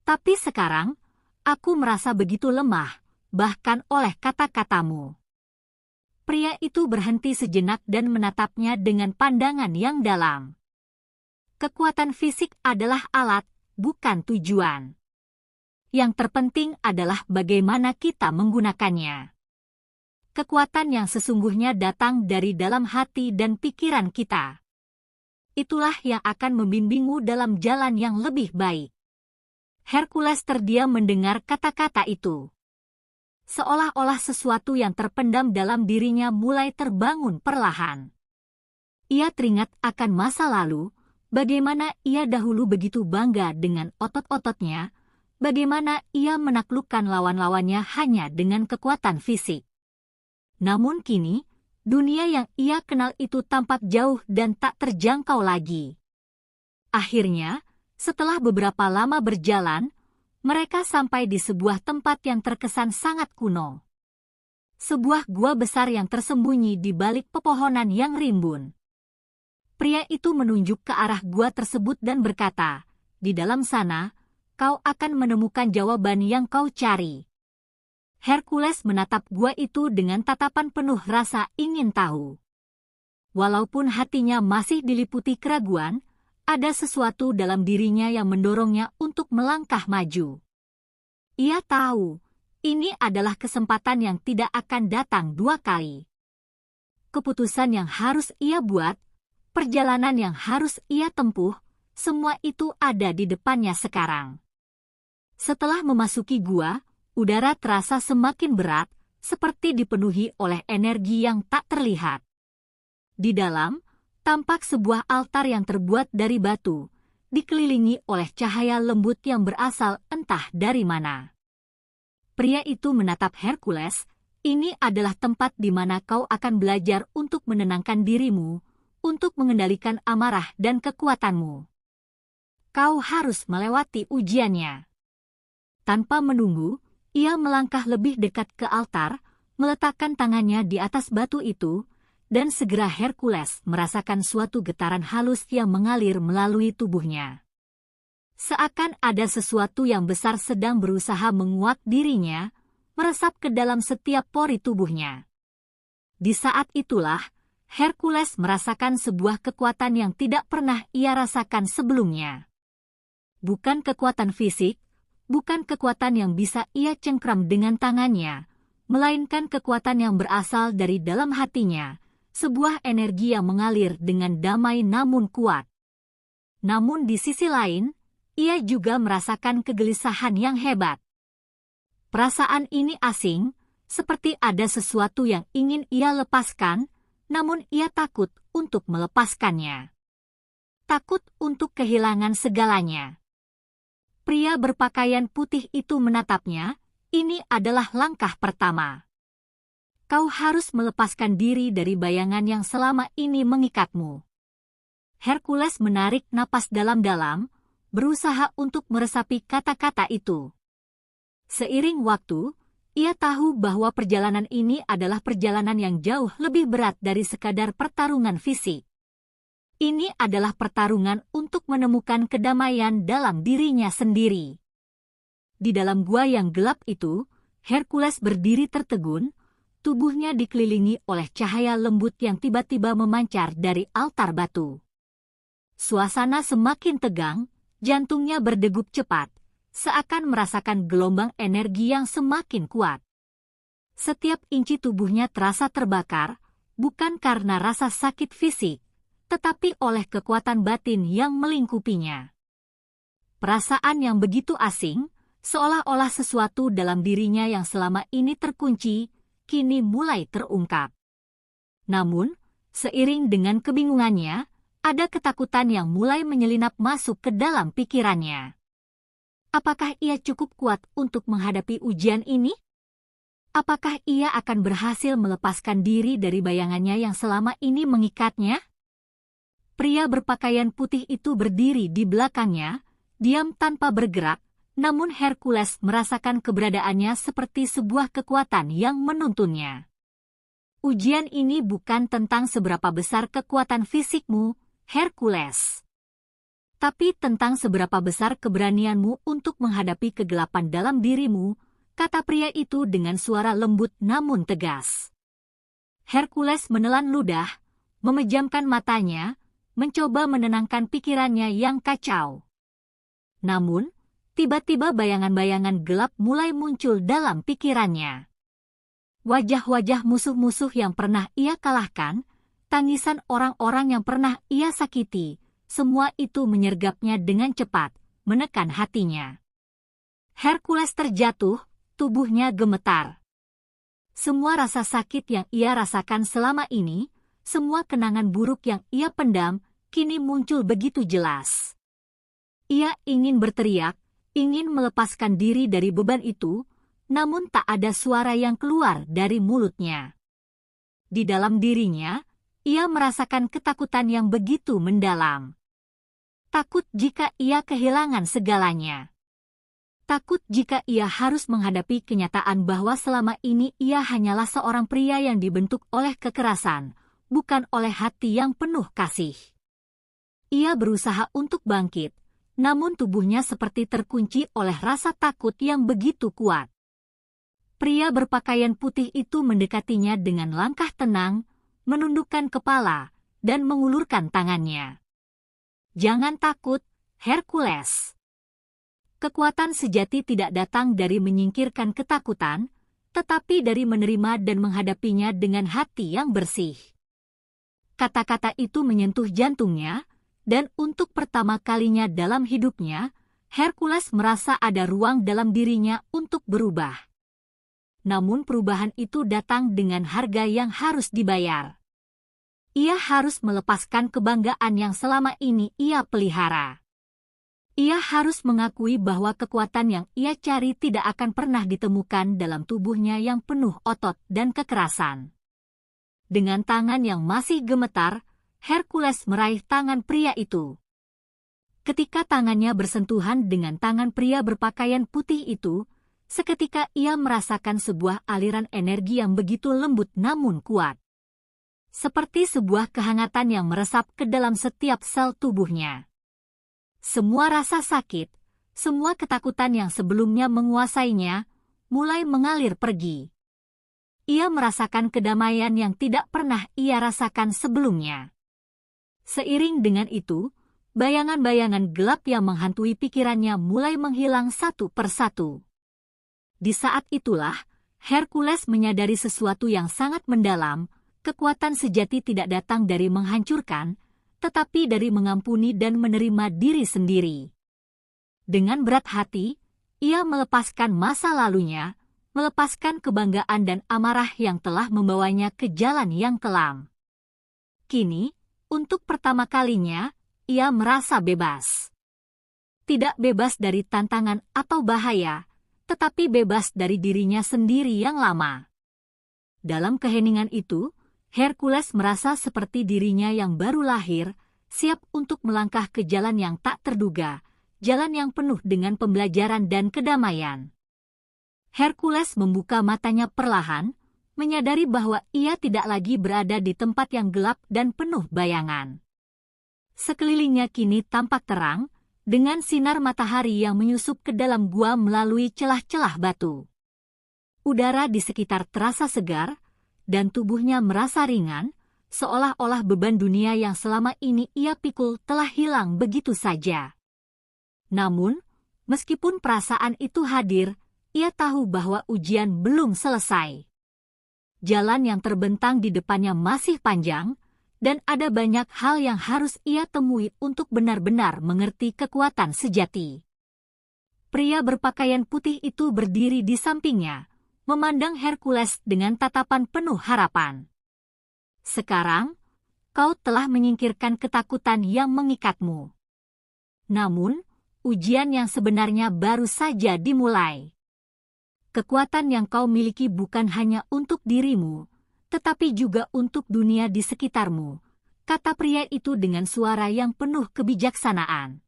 Tapi sekarang, aku merasa begitu lemah, bahkan oleh kata-katamu." Pria itu berhenti sejenak dan menatapnya dengan pandangan yang dalam. Kekuatan fisik adalah alat, bukan tujuan. Yang terpenting adalah bagaimana kita menggunakannya. Kekuatan yang sesungguhnya datang dari dalam hati dan pikiran kita. Itulah yang akan membimbingmu dalam jalan yang lebih baik. Hercules terdiam mendengar kata-kata itu. Seolah-olah sesuatu yang terpendam dalam dirinya mulai terbangun perlahan. Ia teringat akan masa lalu, bagaimana ia dahulu begitu bangga dengan otot-ototnya, bagaimana ia menaklukkan lawan-lawannya hanya dengan kekuatan fisik. Namun kini, dunia yang ia kenal itu tampak jauh dan tak terjangkau lagi. Akhirnya, setelah beberapa lama berjalan, mereka sampai di sebuah tempat yang terkesan sangat kuno. Sebuah gua besar yang tersembunyi di balik pepohonan yang rimbun. Pria itu menunjuk ke arah gua tersebut dan berkata, "Di dalam sana, kau akan menemukan jawaban yang kau cari." Hercules menatap gua itu dengan tatapan penuh rasa ingin tahu. Walaupun hatinya masih diliputi keraguan, ada sesuatu dalam dirinya yang mendorongnya untuk melangkah maju. Ia tahu, ini adalah kesempatan yang tidak akan datang dua kali. Keputusan yang harus ia buat, perjalanan yang harus ia tempuh, semua itu ada di depannya sekarang. Setelah memasuki gua, udara terasa semakin berat, seperti dipenuhi oleh energi yang tak terlihat. Di dalam, tampak sebuah altar yang terbuat dari batu, dikelilingi oleh cahaya lembut yang berasal entah dari mana. Pria itu menatap Hercules, "Ini adalah tempat di mana kau akan belajar untuk menenangkan dirimu, untuk mengendalikan amarah dan kekuatanmu. Kau harus melewati ujiannya." Tanpa menunggu, ia melangkah lebih dekat ke altar, meletakkan tangannya di atas batu itu, dan segera Hercules merasakan suatu getaran halus yang mengalir melalui tubuhnya. Seakan ada sesuatu yang besar sedang berusaha menguak dirinya, meresap ke dalam setiap pori tubuhnya. Di saat itulah, Hercules merasakan sebuah kekuatan yang tidak pernah ia rasakan sebelumnya. Bukan kekuatan fisik, bukan kekuatan yang bisa ia cengkram dengan tangannya, melainkan kekuatan yang berasal dari dalam hatinya, sebuah energi yang mengalir dengan damai namun kuat. Namun di sisi lain, ia juga merasakan kegelisahan yang hebat. Perasaan ini asing, seperti ada sesuatu yang ingin ia lepaskan, namun ia takut untuk melepaskannya. Takut untuk kehilangan segalanya. Pria berpakaian putih itu menatapnya, "Ini adalah langkah pertama. Kau harus melepaskan diri dari bayangan yang selama ini mengikatmu." Hercules menarik napas dalam-dalam, berusaha untuk meresapi kata-kata itu. Seiring waktu, ia tahu bahwa perjalanan ini adalah perjalanan yang jauh lebih berat dari sekadar pertarungan fisik. Ini adalah pertarungan untuk menemukan kedamaian dalam dirinya sendiri. Di dalam gua yang gelap itu, Hercules berdiri tertegun, tubuhnya dikelilingi oleh cahaya lembut yang tiba-tiba memancar dari altar batu. Suasana semakin tegang, jantungnya berdegup cepat, seakan merasakan gelombang energi yang semakin kuat. Setiap inci tubuhnya terasa terbakar, bukan karena rasa sakit fisik, tetapi oleh kekuatan batin yang melingkupinya. Perasaan yang begitu asing, seolah-olah sesuatu dalam dirinya yang selama ini terkunci, kini mulai terungkap. Namun, seiring dengan kebingungannya, ada ketakutan yang mulai menyelinap masuk ke dalam pikirannya. Apakah ia cukup kuat untuk menghadapi ujian ini? Apakah ia akan berhasil melepaskan diri dari bayangannya yang selama ini mengikatnya? Pria berpakaian putih itu berdiri di belakangnya, diam tanpa bergerak, namun Hercules merasakan keberadaannya seperti sebuah kekuatan yang menuntunnya. Ujian ini bukan tentang seberapa besar kekuatan fisikmu, Hercules, tapi tentang seberapa besar keberanianmu untuk menghadapi kegelapan dalam dirimu, kata pria itu dengan suara lembut namun tegas. Hercules menelan ludah, memejamkan matanya, mencoba menenangkan pikirannya yang kacau. Namun, tiba-tiba bayangan-bayangan gelap mulai muncul dalam pikirannya. Wajah-wajah musuh-musuh yang pernah ia kalahkan, tangisan orang-orang yang pernah ia sakiti, semua itu menyergapnya dengan cepat, menekan hatinya. Hercules terjatuh, tubuhnya gemetar. Semua rasa sakit yang ia rasakan selama ini, semua kenangan buruk yang ia pendam, kini muncul begitu jelas. Ia ingin berteriak, ingin melepaskan diri dari beban itu, namun tak ada suara yang keluar dari mulutnya. Di dalam dirinya, ia merasakan ketakutan yang begitu mendalam. Takut jika ia kehilangan segalanya. Takut jika ia harus menghadapi kenyataan bahwa selama ini ia hanyalah seorang pria yang dibentuk oleh kekerasan, bukan oleh hati yang penuh kasih. Ia berusaha untuk bangkit, namun tubuhnya seperti terkunci oleh rasa takut yang begitu kuat. Pria berpakaian putih itu mendekatinya dengan langkah tenang, menundukkan kepala, dan mengulurkan tangannya. Jangan takut, Hercules. Kekuatan sejati tidak datang dari menyingkirkan ketakutan, tetapi dari menerima dan menghadapinya dengan hati yang bersih. Kata-kata itu menyentuh jantungnya, dan untuk pertama kalinya dalam hidupnya, Hercules merasa ada ruang dalam dirinya untuk berubah. Namun perubahan itu datang dengan harga yang harus dibayar. Ia harus melepaskan kebanggaan yang selama ini ia pelihara. Ia harus mengakui bahwa kekuatan yang ia cari tidak akan pernah ditemukan dalam tubuhnya yang penuh otot dan kekerasan. Dengan tangan yang masih gemetar, Hercules meraih tangan pria itu. Ketika tangannya bersentuhan dengan tangan pria berpakaian putih itu, seketika ia merasakan sebuah aliran energi yang begitu lembut namun kuat. Seperti sebuah kehangatan yang meresap ke dalam setiap sel tubuhnya. Semua rasa sakit, semua ketakutan yang sebelumnya menguasainya, mulai mengalir pergi. Ia merasakan kedamaian yang tidak pernah ia rasakan sebelumnya. Seiring dengan itu, bayangan-bayangan gelap yang menghantui pikirannya mulai menghilang satu persatu. Di saat itulah, Hercules menyadari sesuatu yang sangat mendalam, kekuatan sejati tidak datang dari menghancurkan, tetapi dari mengampuni dan menerima diri sendiri. Dengan berat hati, ia melepaskan masa lalunya, melepaskan kebanggaan dan amarah yang telah membawanya ke jalan yang kelam. Kini, untuk pertama kalinya, ia merasa bebas. Tidak bebas dari tantangan atau bahaya, tetapi bebas dari dirinya sendiri yang lama. Dalam keheningan itu, Hercules merasa seperti dirinya yang baru lahir, siap untuk melangkah ke jalan yang tak terduga, jalan yang penuh dengan pembelajaran dan kedamaian. Hercules membuka matanya perlahan, menyadari bahwa ia tidak lagi berada di tempat yang gelap dan penuh bayangan. Sekelilingnya kini tampak terang, dengan sinar matahari yang menyusup ke dalam gua melalui celah-celah batu. Udara di sekitar terasa segar, dan tubuhnya merasa ringan, seolah-olah beban dunia yang selama ini ia pikul telah hilang begitu saja. Namun, Meskipun perasaan itu hadir, ia tahu bahwa ujian belum selesai. Jalan yang terbentang di depannya masih panjang, dan ada banyak hal yang harus ia temui untuk benar-benar mengerti kekuatan sejati. Pria berpakaian putih itu berdiri di sampingnya, memandang Hercules dengan tatapan penuh harapan. Sekarang, kau telah menyingkirkan ketakutan yang mengikatmu. Namun, ujian yang sebenarnya baru saja dimulai. Kekuatan yang kau miliki bukan hanya untuk dirimu, tetapi juga untuk dunia di sekitarmu, kata pria itu dengan suara yang penuh kebijaksanaan.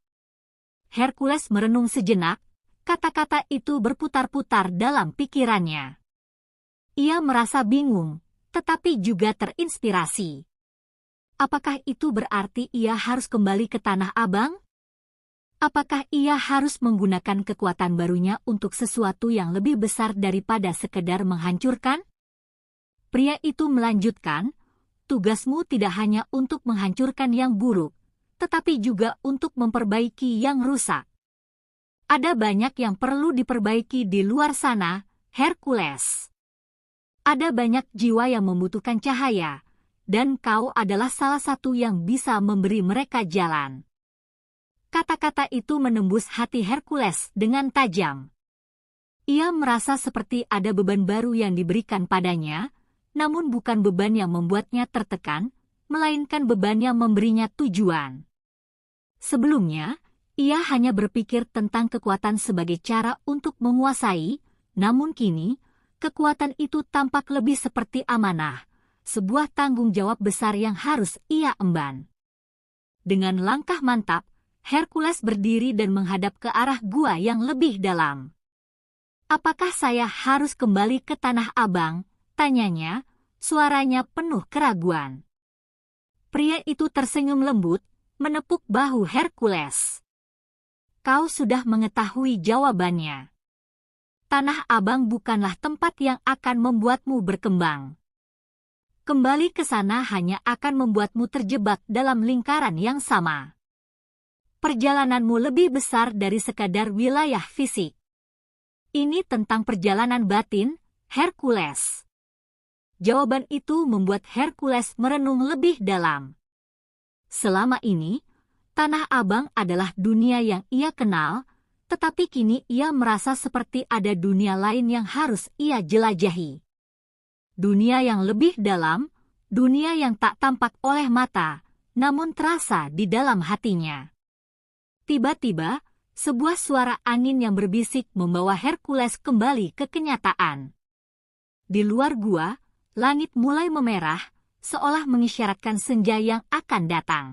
Hercules merenung sejenak, kata-kata itu berputar-putar dalam pikirannya. Ia merasa bingung, tetapi juga terinspirasi. Apakah itu berarti ia harus kembali ke Tanah Abang? Apakah ia harus menggunakan kekuatan barunya untuk sesuatu yang lebih besar daripada sekedar menghancurkan? Pria itu melanjutkan, tugasmu tidak hanya untuk menghancurkan yang buruk, tetapi juga untuk memperbaiki yang rusak. Ada banyak yang perlu diperbaiki di luar sana, Hercules. Ada banyak jiwa yang membutuhkan cahaya, dan kau adalah salah satu yang bisa memberi mereka jalan. Kata-kata itu menembus hati Hercules dengan tajam. Ia merasa seperti ada beban baru yang diberikan padanya, namun bukan beban yang membuatnya tertekan, melainkan beban yang memberinya tujuan. Sebelumnya, ia hanya berpikir tentang kekuatan sebagai cara untuk menguasai, namun kini, kekuatan itu tampak lebih seperti amanah, sebuah tanggung jawab besar yang harus ia emban. Dengan langkah mantap, Hercules berdiri dan menghadap ke arah gua yang lebih dalam. Apakah saya harus kembali ke Tanah Abang? Tanyanya, suaranya penuh keraguan. Pria itu tersenyum lembut, menepuk bahu Hercules. Kau sudah mengetahui jawabannya. Tanah Abang bukanlah tempat yang akan membuatmu berkembang. Kembali ke sana hanya akan membuatmu terjebak dalam lingkaran yang sama. Perjalananmu lebih besar dari sekadar wilayah fisik. Ini tentang perjalanan batin, Hercules. Jawaban itu membuat Hercules merenung lebih dalam. Selama ini, Tanah Abang adalah dunia yang ia kenal, tetapi kini ia merasa seperti ada dunia lain yang harus ia jelajahi. Dunia yang lebih dalam, dunia yang tak tampak oleh mata, namun terasa di dalam hatinya. Tiba-tiba, sebuah suara angin yang berbisik membawa Hercules kembali ke kenyataan. Di luar gua, langit mulai memerah, seolah mengisyaratkan senja yang akan datang.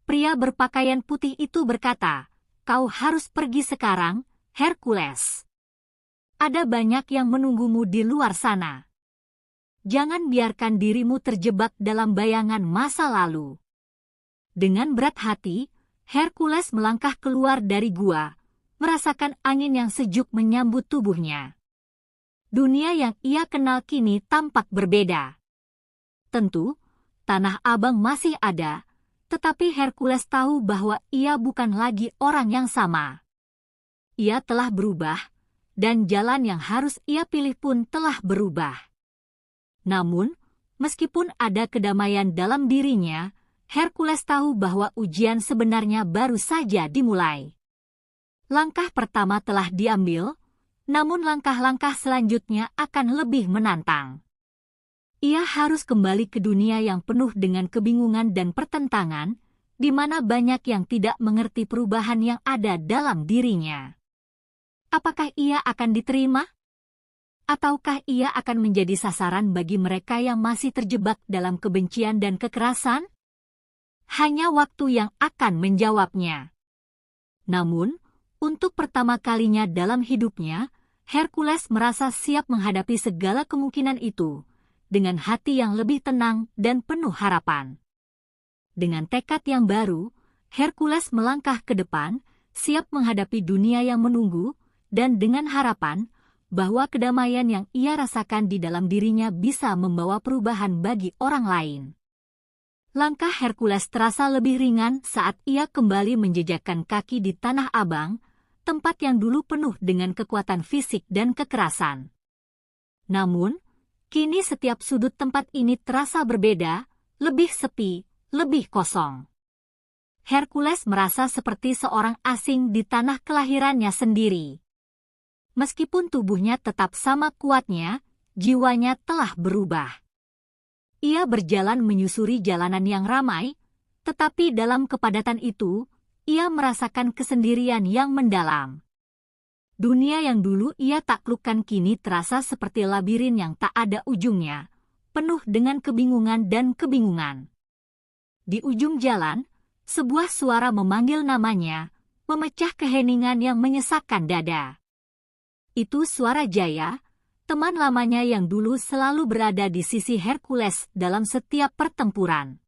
Pria berpakaian putih itu berkata, "Kau harus pergi sekarang, Hercules. Ada banyak yang menunggumu di luar sana. Jangan biarkan dirimu terjebak dalam bayangan masa lalu." Dengan berat hati, Hercules melangkah keluar dari gua, merasakan angin yang sejuk menyambut tubuhnya. Dunia yang ia kenal kini tampak berbeda. Tentu, Tanah Abang masih ada, tetapi Hercules tahu bahwa ia bukan lagi orang yang sama. Ia telah berubah, dan jalan yang harus ia pilih pun telah berubah. Namun, meskipun ada kedamaian dalam dirinya, Hercules tahu bahwa ujian sebenarnya baru saja dimulai. Langkah pertama telah diambil, namun langkah-langkah selanjutnya akan lebih menantang. Ia harus kembali ke dunia yang penuh dengan kebingungan dan pertentangan, di mana banyak yang tidak mengerti perubahan yang ada dalam dirinya. Apakah ia akan diterima? Ataukah ia akan menjadi sasaran bagi mereka yang masih terjebak dalam kebencian dan kekerasan? Hanya waktu yang akan menjawabnya. Namun, untuk pertama kalinya dalam hidupnya, Hercules merasa siap menghadapi segala kemungkinan itu, dengan hati yang lebih tenang dan penuh harapan. Dengan tekad yang baru, Hercules melangkah ke depan, siap menghadapi dunia yang menunggu, dan dengan harapan bahwa kedamaian yang ia rasakan di dalam dirinya bisa membawa perubahan bagi orang lain. Langkah Hercules terasa lebih ringan saat ia kembali menjejakkan kaki di Tanah Abang, tempat yang dulu penuh dengan kekuatan fisik dan kekerasan. Namun, kini setiap sudut tempat ini terasa berbeda, lebih sepi, lebih kosong. Hercules merasa seperti seorang asing di tanah kelahirannya sendiri. Meskipun tubuhnya tetap sama kuatnya, jiwanya telah berubah. Ia berjalan menyusuri jalanan yang ramai, tetapi dalam kepadatan itu, ia merasakan kesendirian yang mendalam. Dunia yang dulu ia taklukkan kini terasa seperti labirin yang tak ada ujungnya, penuh dengan kebingungan dan kebingungan. Di ujung jalan, sebuah suara memanggil namanya, memecah keheningan yang menyesakkan dada. Itu suara Jaya, teman lamanya yang dulu selalu berada di sisi Hercules dalam setiap pertempuran.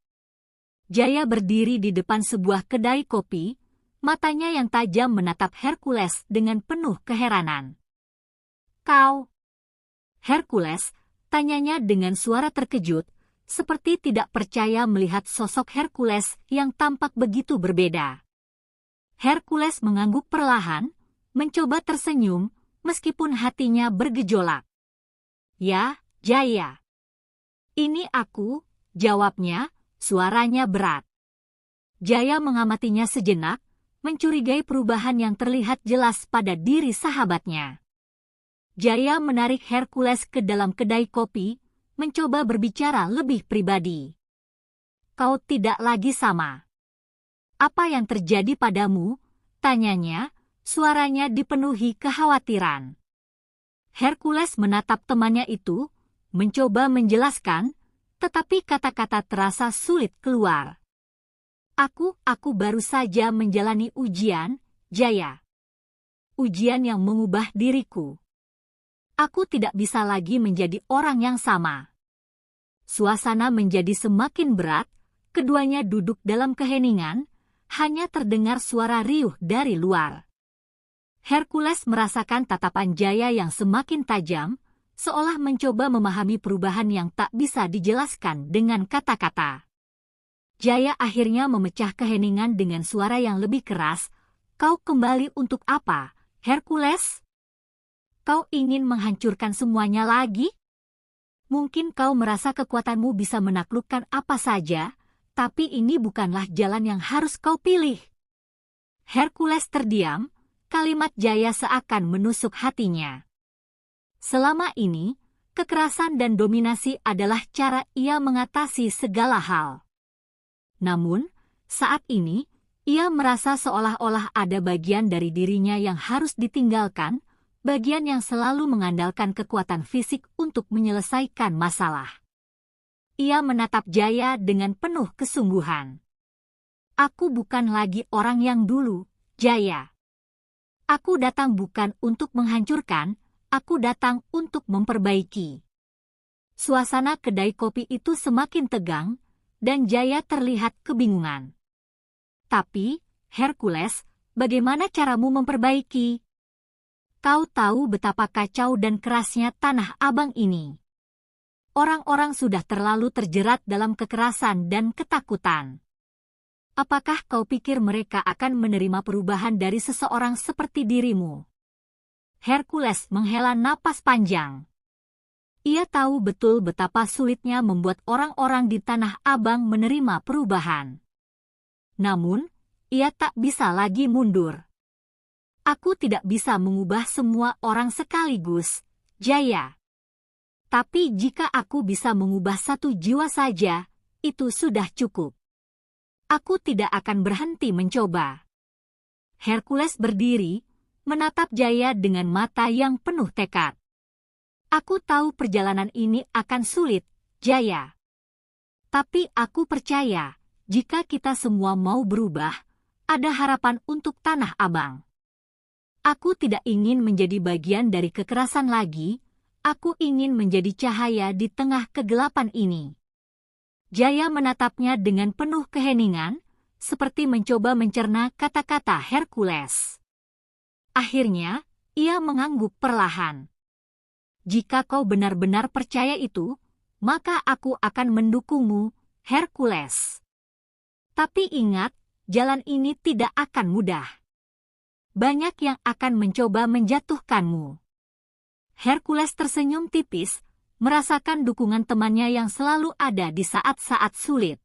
Jaya berdiri di depan sebuah kedai kopi, matanya yang tajam menatap Hercules dengan penuh keheranan. "Kau?" "Hercules," tanyanya dengan suara terkejut, seperti tidak percaya melihat sosok Hercules yang tampak begitu berbeda. Hercules mengangguk perlahan, mencoba tersenyum, meskipun hatinya bergejolak. "Ya, Jaya." "Ini aku," jawabnya, suaranya berat. Jaya mengamatinya sejenak, mencurigai perubahan yang terlihat jelas pada diri sahabatnya. Jaya menarik Hercules ke dalam kedai kopi, mencoba berbicara lebih pribadi. "Kau tidak lagi sama." "Apa yang terjadi padamu?" tanyanya, suaranya dipenuhi kekhawatiran. Hercules menatap temannya itu, mencoba menjelaskan, tetapi kata-kata terasa sulit keluar. Aku baru saja menjalani ujian, Jaya. Ujian yang mengubah diriku. Aku tidak bisa lagi menjadi orang yang sama." Suasana menjadi semakin berat, keduanya duduk dalam keheningan, hanya terdengar suara riuh dari luar. Hercules merasakan tatapan Jaya yang semakin tajam, seolah mencoba memahami perubahan yang tak bisa dijelaskan dengan kata-kata. Jaya akhirnya memecah keheningan dengan suara yang lebih keras. "Kau kembali untuk apa, Hercules? Kau ingin menghancurkan semuanya lagi? Mungkin kau merasa kekuatanmu bisa menaklukkan apa saja, tapi ini bukanlah jalan yang harus kau pilih." Hercules terdiam, kalimat Jaya seakan menusuk hatinya. Selama ini, kekerasan dan dominasi adalah cara ia mengatasi segala hal. Namun, saat ini, ia merasa seolah-olah ada bagian dari dirinya yang harus ditinggalkan, bagian yang selalu mengandalkan kekuatan fisik untuk menyelesaikan masalah. Ia menatap Jaya dengan penuh kesungguhan. "Aku bukan lagi orang yang dulu, Jaya. Aku datang bukan untuk menghancurkan, aku datang untuk memperbaiki." Suasana kedai kopi itu semakin tegang, dan Jaya terlihat kebingungan. "Tapi, Hercules, bagaimana caramu memperbaiki? Kau tahu betapa kacau dan kerasnya Tanah Abang ini. Orang-orang sudah terlalu terjerat dalam kekerasan dan ketakutan. Apakah kau pikir mereka akan menerima perubahan dari seseorang seperti dirimu?" Hercules menghela napas panjang. Ia tahu betul betapa sulitnya membuat orang-orang di Tanah Abang menerima perubahan. Namun, ia tak bisa lagi mundur. "Aku tidak bisa mengubah semua orang sekaligus, Jaya. Tapi jika aku bisa mengubah satu jiwa saja, itu sudah cukup. Aku tidak akan berhenti mencoba." Hercules berdiri, menatap Jaya dengan mata yang penuh tekad. "Aku tahu perjalanan ini akan sulit, Jaya. Tapi aku percaya, jika kita semua mau berubah, ada harapan untuk Tanah Abang. Aku tidak ingin menjadi bagian dari kekerasan lagi, aku ingin menjadi cahaya di tengah kegelapan ini." Jaya menatapnya dengan penuh keheningan, seperti mencoba mencerna kata-kata Hercules. Akhirnya, ia mengangguk perlahan. "Jika kau benar-benar percaya itu, maka aku akan mendukungmu, Hercules. Tapi ingat, jalan ini tidak akan mudah. Banyak yang akan mencoba menjatuhkanmu. Hercules tersenyum tipis, merasakan dukungan temannya yang selalu ada di saat-saat sulit.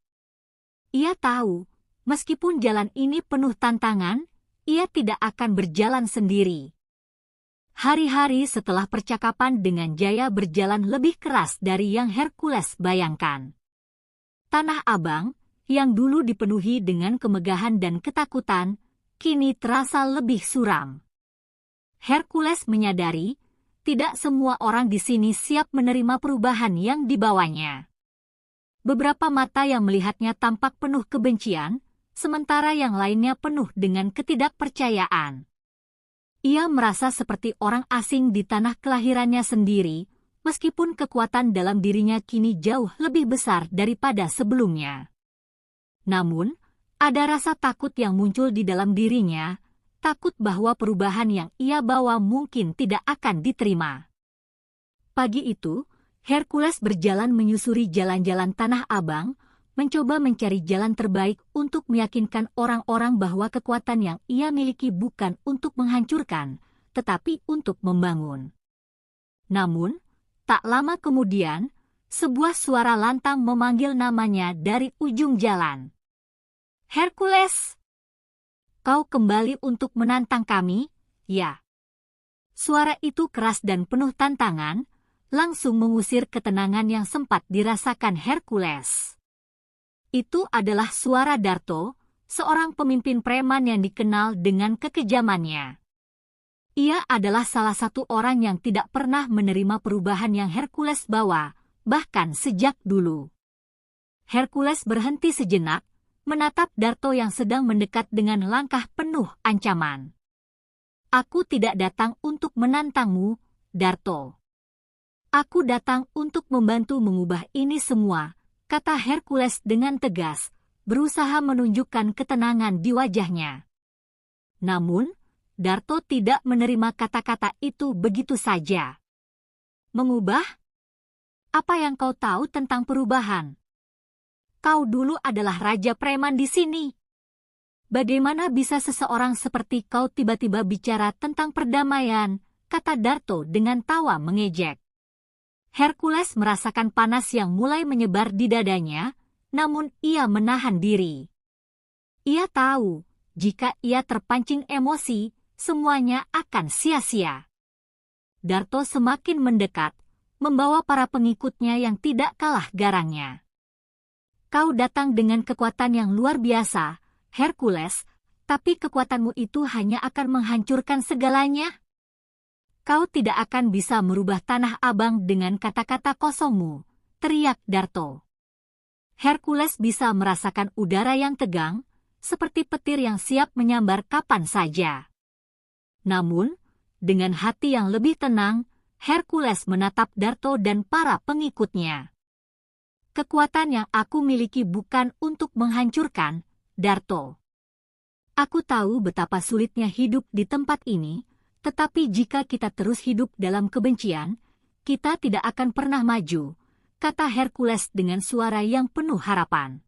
Ia tahu, meskipun jalan ini penuh tantangan, ia tidak akan berjalan sendiri. Hari-hari setelah percakapan dengan Jaya berjalan lebih keras dari yang Hercules bayangkan. Tanah Abang, yang dulu dipenuhi dengan kemegahan dan ketakutan, kini terasa lebih suram. Hercules menyadari, tidak semua orang di sini siap menerima perubahan yang dibawanya. Beberapa mata yang melihatnya tampak penuh kebencian, sementara yang lainnya penuh dengan ketidakpercayaan. Ia merasa seperti orang asing di tanah kelahirannya sendiri, meskipun kekuatan dalam dirinya kini jauh lebih besar daripada sebelumnya. Namun, ada rasa takut yang muncul di dalam dirinya, takut bahwa perubahan yang ia bawa mungkin tidak akan diterima. Pagi itu, Hercules berjalan menyusuri jalan-jalan Tanah Abang, mencoba mencari jalan terbaik untuk meyakinkan orang-orang bahwa kekuatan yang ia miliki bukan untuk menghancurkan, tetapi untuk membangun. Namun, tak lama kemudian, sebuah suara lantang memanggil namanya dari ujung jalan. Hercules! Kau kembali untuk menantang kami, ya? Suara itu keras dan penuh tantangan, langsung mengusir ketenangan yang sempat dirasakan Hercules. Itu adalah suara Darto, seorang pemimpin preman yang dikenal dengan kekejamannya. Ia adalah salah satu orang yang tidak pernah menerima perubahan yang Hercules bawa, bahkan sejak dulu. Hercules berhenti sejenak, menatap Darto yang sedang mendekat dengan langkah penuh ancaman. Aku tidak datang untuk menantangmu, Darto. Aku datang untuk membantu mengubah ini semua, kata Hercules dengan tegas, berusaha menunjukkan ketenangan di wajahnya. Namun, Darto tidak menerima kata-kata itu begitu saja. Mengubah? Apa yang kau tahu tentang perubahan? Kau dulu adalah raja preman di sini. Bagaimana bisa seseorang seperti kau tiba-tiba bicara tentang perdamaian, kata Darto dengan tawa mengejek. Hercules merasakan panas yang mulai menyebar di dadanya, namun ia menahan diri. Ia tahu, jika ia terpancing emosi, semuanya akan sia-sia. Darto semakin mendekat, membawa para pengikutnya yang tidak kalah garangnya. Kau datang dengan kekuatan yang luar biasa, Hercules, tapi kekuatanmu itu hanya akan menghancurkan segalanya. Kau tidak akan bisa merubah Tanah Abang dengan kata-kata kosongmu, teriak Darto. Hercules bisa merasakan udara yang tegang, seperti petir yang siap menyambar kapan saja. Namun, dengan hati yang lebih tenang, Hercules menatap Darto dan para pengikutnya. Kekuatan yang aku miliki bukan untuk menghancurkan, Darto. Aku tahu betapa sulitnya hidup di tempat ini, tetapi jika kita terus hidup dalam kebencian, kita tidak akan pernah maju, kata Hercules dengan suara yang penuh harapan.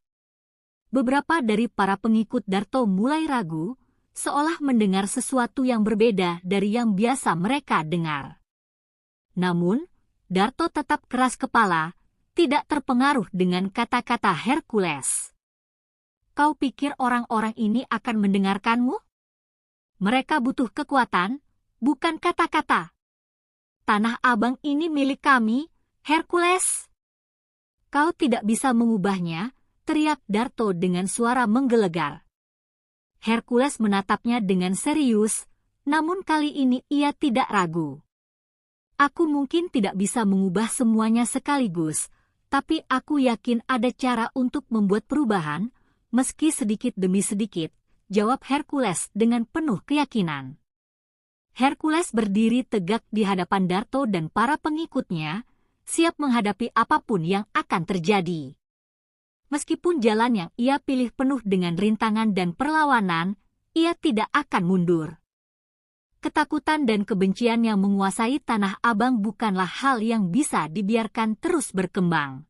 Beberapa dari para pengikut Darto mulai ragu, seolah mendengar sesuatu yang berbeda dari yang biasa mereka dengar. Namun, Darto tetap keras kepala, tidak terpengaruh dengan kata-kata Hercules. Kau pikir orang-orang ini akan mendengarkanmu? Mereka butuh kekuatan, bukan kata-kata. Tanah Abang ini milik kami, Hercules. Kau tidak bisa mengubahnya, teriak Darto dengan suara menggelegar. Hercules menatapnya dengan serius, namun kali ini ia tidak ragu. Aku mungkin tidak bisa mengubah semuanya sekaligus, tapi aku yakin ada cara untuk membuat perubahan, meski sedikit demi sedikit, jawab Hercules dengan penuh keyakinan. Hercules berdiri tegak di hadapan Darto dan para pengikutnya, siap menghadapi apapun yang akan terjadi. Meskipun jalan yang ia pilih penuh dengan rintangan dan perlawanan, ia tidak akan mundur. Ketakutan dan kebencian yang menguasai Tanah Abang bukanlah hal yang bisa dibiarkan terus berkembang.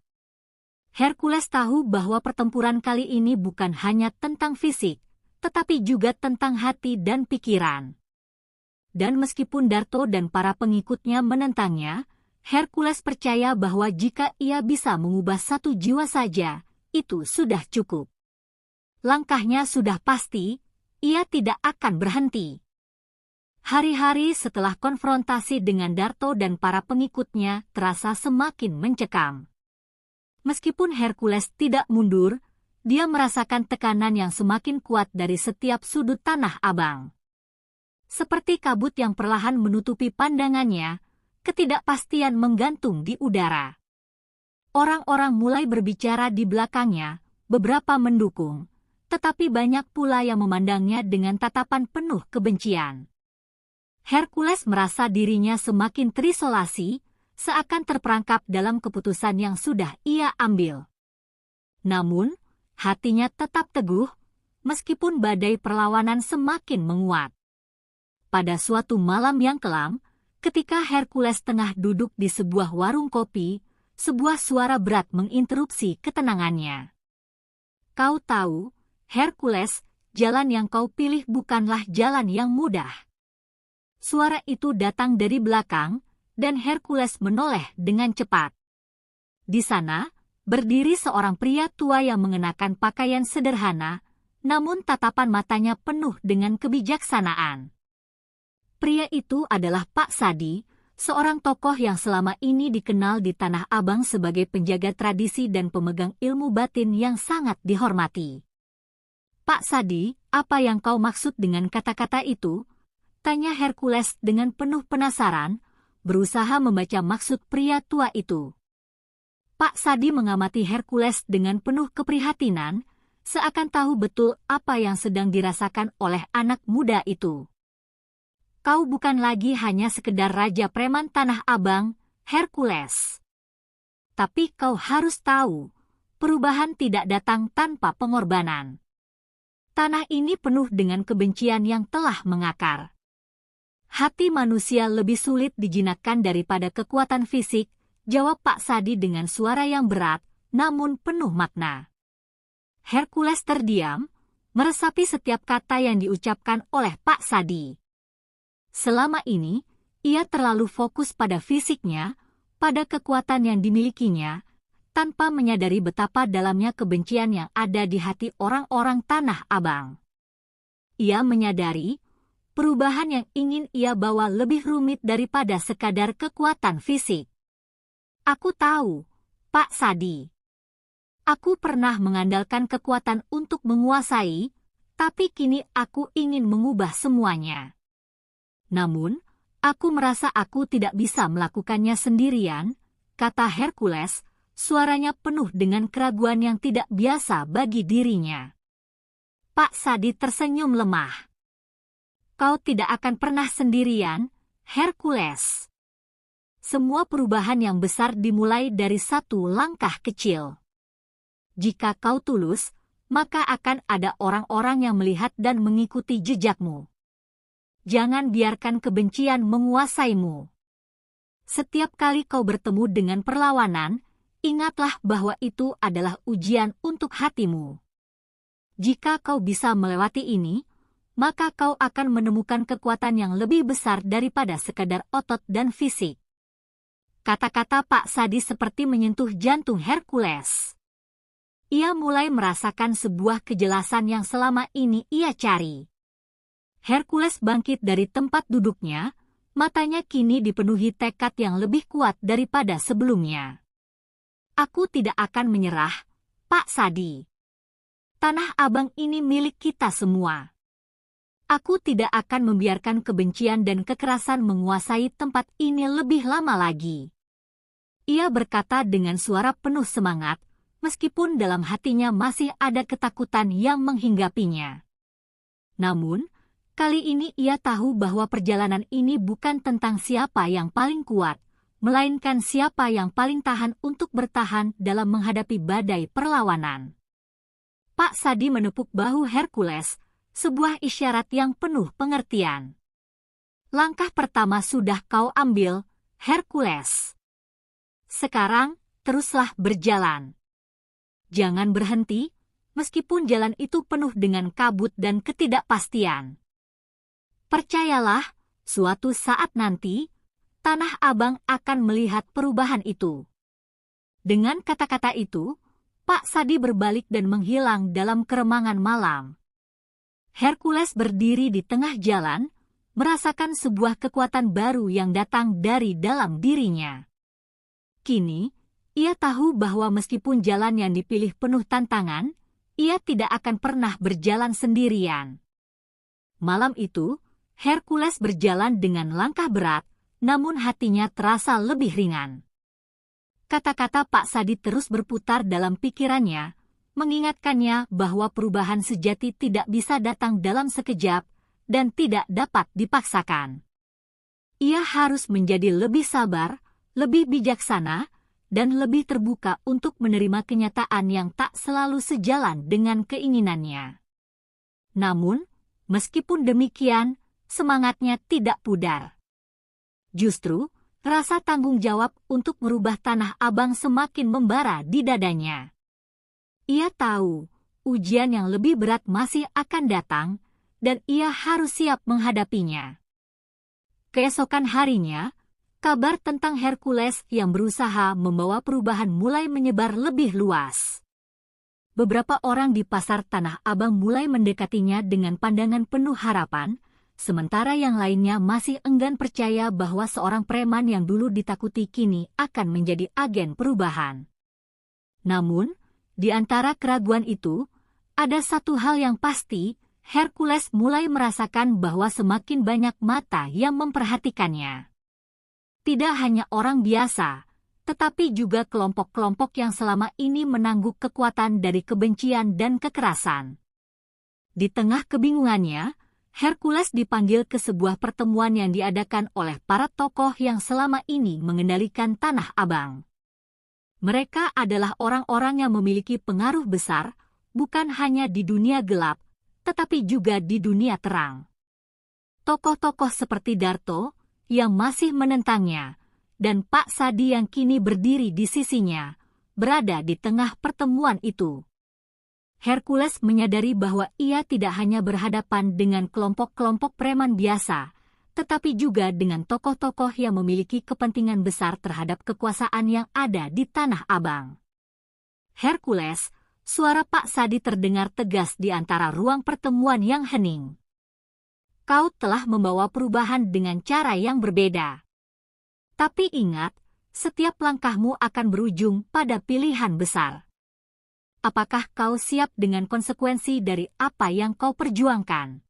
Hercules tahu bahwa pertempuran kali ini bukan hanya tentang fisik, tetapi juga tentang hati dan pikiran. Dan meskipun Darto dan para pengikutnya menentangnya, Hercules percaya bahwa jika ia bisa mengubah satu jiwa saja, itu sudah cukup. Langkahnya sudah pasti, ia tidak akan berhenti. Hari-hari setelah konfrontasi dengan Darto dan para pengikutnya terasa semakin mencekam. Meskipun Hercules tidak mundur, dia merasakan tekanan yang semakin kuat dari setiap sudut Tanah Abang. Seperti kabut yang perlahan menutupi pandangannya, ketidakpastian menggantung di udara. Orang-orang mulai berbicara di belakangnya, beberapa mendukung, tetapi banyak pula yang memandangnya dengan tatapan penuh kebencian. Hercules merasa dirinya semakin terisolasi, seakan terperangkap dalam keputusan yang sudah ia ambil. Namun, hatinya tetap teguh, meskipun badai perlawanan semakin menguat. Pada suatu malam yang kelam, ketika Hercules tengah duduk di sebuah warung kopi, sebuah suara berat menginterupsi ketenangannya. Kau tahu, Hercules, jalan yang kau pilih bukanlah jalan yang mudah. Suara itu datang dari belakang, dan Hercules menoleh dengan cepat. Di sana, berdiri seorang pria tua yang mengenakan pakaian sederhana, namun tatapan matanya penuh dengan kebijaksanaan. Pria itu adalah Pak Sadi, seorang tokoh yang selama ini dikenal di Tanah Abang sebagai penjaga tradisi dan pemegang ilmu batin yang sangat dihormati. Pak Sadi, apa yang kau maksud dengan kata-kata itu? Tanya Hercules dengan penuh penasaran, berusaha membaca maksud pria tua itu. Pak Sadi mengamati Hercules dengan penuh keprihatinan, seakan tahu betul apa yang sedang dirasakan oleh anak muda itu. Kau bukan lagi hanya sekedar raja preman Tanah Abang, Hercules. Tapi kau harus tahu, perubahan tidak datang tanpa pengorbanan. Tanah ini penuh dengan kebencian yang telah mengakar. Hati manusia lebih sulit dijinakkan daripada kekuatan fisik, jawab Pak Sadi dengan suara yang berat, namun penuh makna. Hercules terdiam, meresapi setiap kata yang diucapkan oleh Pak Sadi. Selama ini, ia terlalu fokus pada fisiknya, pada kekuatan yang dimilikinya, tanpa menyadari betapa dalamnya kebencian yang ada di hati orang-orang Tanah Abang. Ia menyadari, perubahan yang ingin ia bawa lebih rumit daripada sekadar kekuatan fisik. Aku tahu, Pak Sadi. Aku pernah mengandalkan kekuatan untuk menguasai, tapi kini aku ingin mengubah semuanya. Namun, aku merasa aku tidak bisa melakukannya sendirian, kata Hercules, suaranya penuh dengan keraguan yang tidak biasa bagi dirinya. Pak Sadi tersenyum lemah. Kau tidak akan pernah sendirian, Hercules. Semua perubahan yang besar dimulai dari satu langkah kecil. Jika kau tulus, maka akan ada orang-orang yang melihat dan mengikuti jejakmu. Jangan biarkan kebencian menguasaimu. Setiap kali kau bertemu dengan perlawanan, ingatlah bahwa itu adalah ujian untuk hatimu. Jika kau bisa melewati ini, maka kau akan menemukan kekuatan yang lebih besar daripada sekadar otot dan fisik. Kata-kata Pak Sadi seperti menyentuh jantung Hercules. Ia mulai merasakan sebuah kejelasan yang selama ini ia cari. Hercules bangkit dari tempat duduknya, matanya kini dipenuhi tekad yang lebih kuat daripada sebelumnya. Aku tidak akan menyerah, Pak Sadi. Tanah Abang ini milik kita semua. Aku tidak akan membiarkan kebencian dan kekerasan menguasai tempat ini lebih lama lagi. Ia berkata dengan suara penuh semangat, meskipun dalam hatinya masih ada ketakutan yang menghinggapinya. Namun, kali ini ia tahu bahwa perjalanan ini bukan tentang siapa yang paling kuat, melainkan siapa yang paling tahan untuk bertahan dalam menghadapi badai perlawanan. Pak Sadi menepuk bahu Hercules, sebuah isyarat yang penuh pengertian. Langkah pertama sudah kau ambil, Hercules. Sekarang, teruslah berjalan. Jangan berhenti, meskipun jalan itu penuh dengan kabut dan ketidakpastian. Percayalah, suatu saat nanti, Tanah Abang akan melihat perubahan itu. Dengan kata-kata itu, Pak Sadi berbalik dan menghilang dalam keremangan malam. Hercules berdiri di tengah jalan, merasakan sebuah kekuatan baru yang datang dari dalam dirinya. Kini, ia tahu bahwa meskipun jalan yang dipilih penuh tantangan, ia tidak akan pernah berjalan sendirian. Malam itu, Hercules berjalan dengan langkah berat, namun hatinya terasa lebih ringan. Kata-kata Pak Sadi terus berputar dalam pikirannya, mengingatkannya bahwa perubahan sejati tidak bisa datang dalam sekejap dan tidak dapat dipaksakan. Ia harus menjadi lebih sabar, lebih bijaksana, dan lebih terbuka untuk menerima kenyataan yang tak selalu sejalan dengan keinginannya. Namun, meskipun demikian, semangatnya tidak pudar. Justru, rasa tanggung jawab untuk merubah Tanah Abang semakin membara di dadanya. Ia tahu, ujian yang lebih berat masih akan datang, dan ia harus siap menghadapinya. Keesokan harinya, kabar tentang Hercules yang berusaha membawa perubahan mulai menyebar lebih luas. Beberapa orang di pasar Tanah Abang mulai mendekatinya dengan pandangan penuh harapan, sementara yang lainnya masih enggan percaya bahwa seorang preman yang dulu ditakuti kini akan menjadi agen perubahan. Namun, di antara keraguan itu, ada satu hal yang pasti, Hercules mulai merasakan bahwa semakin banyak mata yang memperhatikannya. Tidak hanya orang biasa, tetapi juga kelompok-kelompok yang selama ini menangguk kekuatan dari kebencian dan kekerasan. Di tengah kebingungannya, Hercules dipanggil ke sebuah pertemuan yang diadakan oleh para tokoh yang selama ini mengendalikan Tanah Abang. Mereka adalah orang-orang yang memiliki pengaruh besar, bukan hanya di dunia gelap, tetapi juga di dunia terang. Tokoh-tokoh seperti Darto, yang masih menentangnya, dan Pak Sadi yang kini berdiri di sisinya, berada di tengah pertemuan itu. Hercules menyadari bahwa ia tidak hanya berhadapan dengan kelompok-kelompok preman biasa, tetapi juga dengan tokoh-tokoh yang memiliki kepentingan besar terhadap kekuasaan yang ada di Tanah Abang. Hercules, suara Pak Sadi terdengar tegas di antara ruang pertemuan yang hening. Kau telah membawa perubahan dengan cara yang berbeda. Tapi ingat, setiap langkahmu akan berujung pada pilihan besar. Apakah kau siap dengan konsekuensi dari apa yang kau perjuangkan?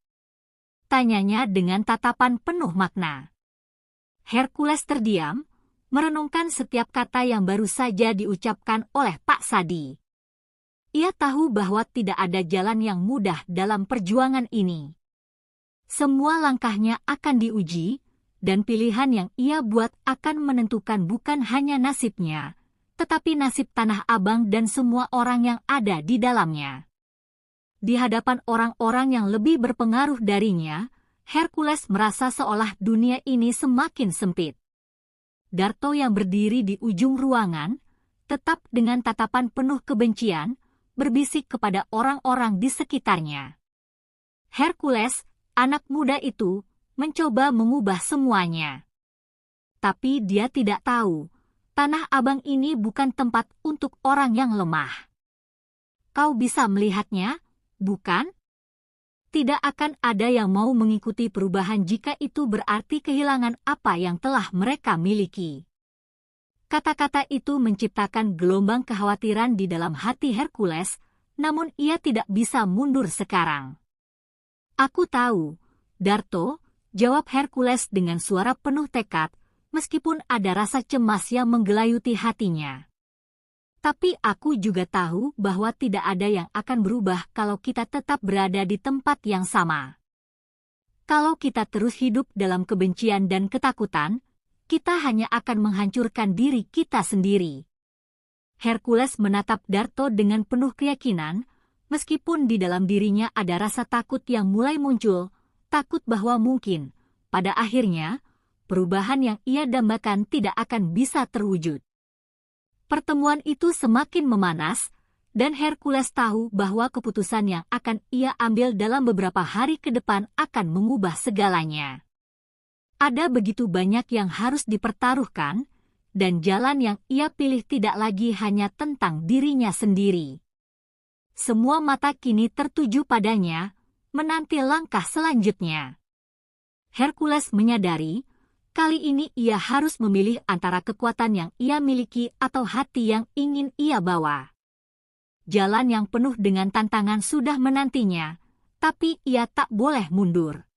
Tanyanya dengan tatapan penuh makna. Hercules terdiam, merenungkan setiap kata yang baru saja diucapkan oleh Pak Sadi. Ia tahu bahwa tidak ada jalan yang mudah dalam perjuangan ini. Semua langkahnya akan diuji, dan pilihan yang ia buat akan menentukan bukan hanya nasibnya, tetapi nasib Tanah Abang dan semua orang yang ada di dalamnya. Di hadapan orang-orang yang lebih berpengaruh darinya, Hercules merasa seolah dunia ini semakin sempit. Darto yang berdiri di ujung ruangan, tetap dengan tatapan penuh kebencian, berbisik kepada orang-orang di sekitarnya. Hercules, anak muda itu, mencoba mengubah semuanya. Tapi dia tidak tahu, Tanah Abang ini bukan tempat untuk orang yang lemah. Kau bisa melihatnya, bukan? Tidak akan ada yang mau mengikuti perubahan jika itu berarti kehilangan apa yang telah mereka miliki. Kata-kata itu menciptakan gelombang kekhawatiran di dalam hati Hercules, namun ia tidak bisa mundur sekarang. Aku tahu, Darto, jawab Hercules dengan suara penuh tekad, meskipun ada rasa cemas yang menggelayuti hatinya. Tapi aku juga tahu bahwa tidak ada yang akan berubah kalau kita tetap berada di tempat yang sama. Kalau kita terus hidup dalam kebencian dan ketakutan, kita hanya akan menghancurkan diri kita sendiri. Hercules menatap Darto dengan penuh keyakinan, meskipun di dalam dirinya ada rasa takut yang mulai muncul, takut bahwa mungkin, pada akhirnya, perubahan yang ia dambakan tidak akan bisa terwujud. Pertemuan itu semakin memanas, Dan Hercules tahu bahwa keputusan yang akan ia ambil dalam beberapa hari ke depan akan mengubah segalanya. Ada begitu banyak yang harus dipertaruhkan, dan jalan yang ia pilih tidak lagi hanya tentang dirinya sendiri. Semua mata kini tertuju padanya, menanti langkah selanjutnya. Hercules menyadari, kali ini ia harus memilih antara kekuatan yang ia miliki atau hati yang ingin ia bawa. Jalan yang penuh dengan tantangan sudah menantinya, tapi ia tak boleh mundur.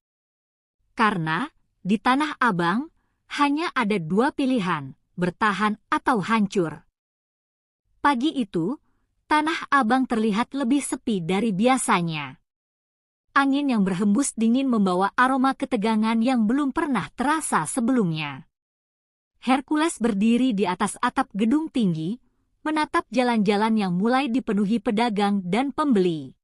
Karena, di Tanah Abang, hanya ada dua pilihan, bertahan atau hancur. Pagi itu, Tanah Abang terlihat lebih sepi dari biasanya. Angin yang berhembus dingin membawa aroma ketegangan yang belum pernah terasa sebelumnya. Hercules berdiri di atas atap gedung tinggi, menatap jalan-jalan yang mulai dipenuhi pedagang dan pembeli.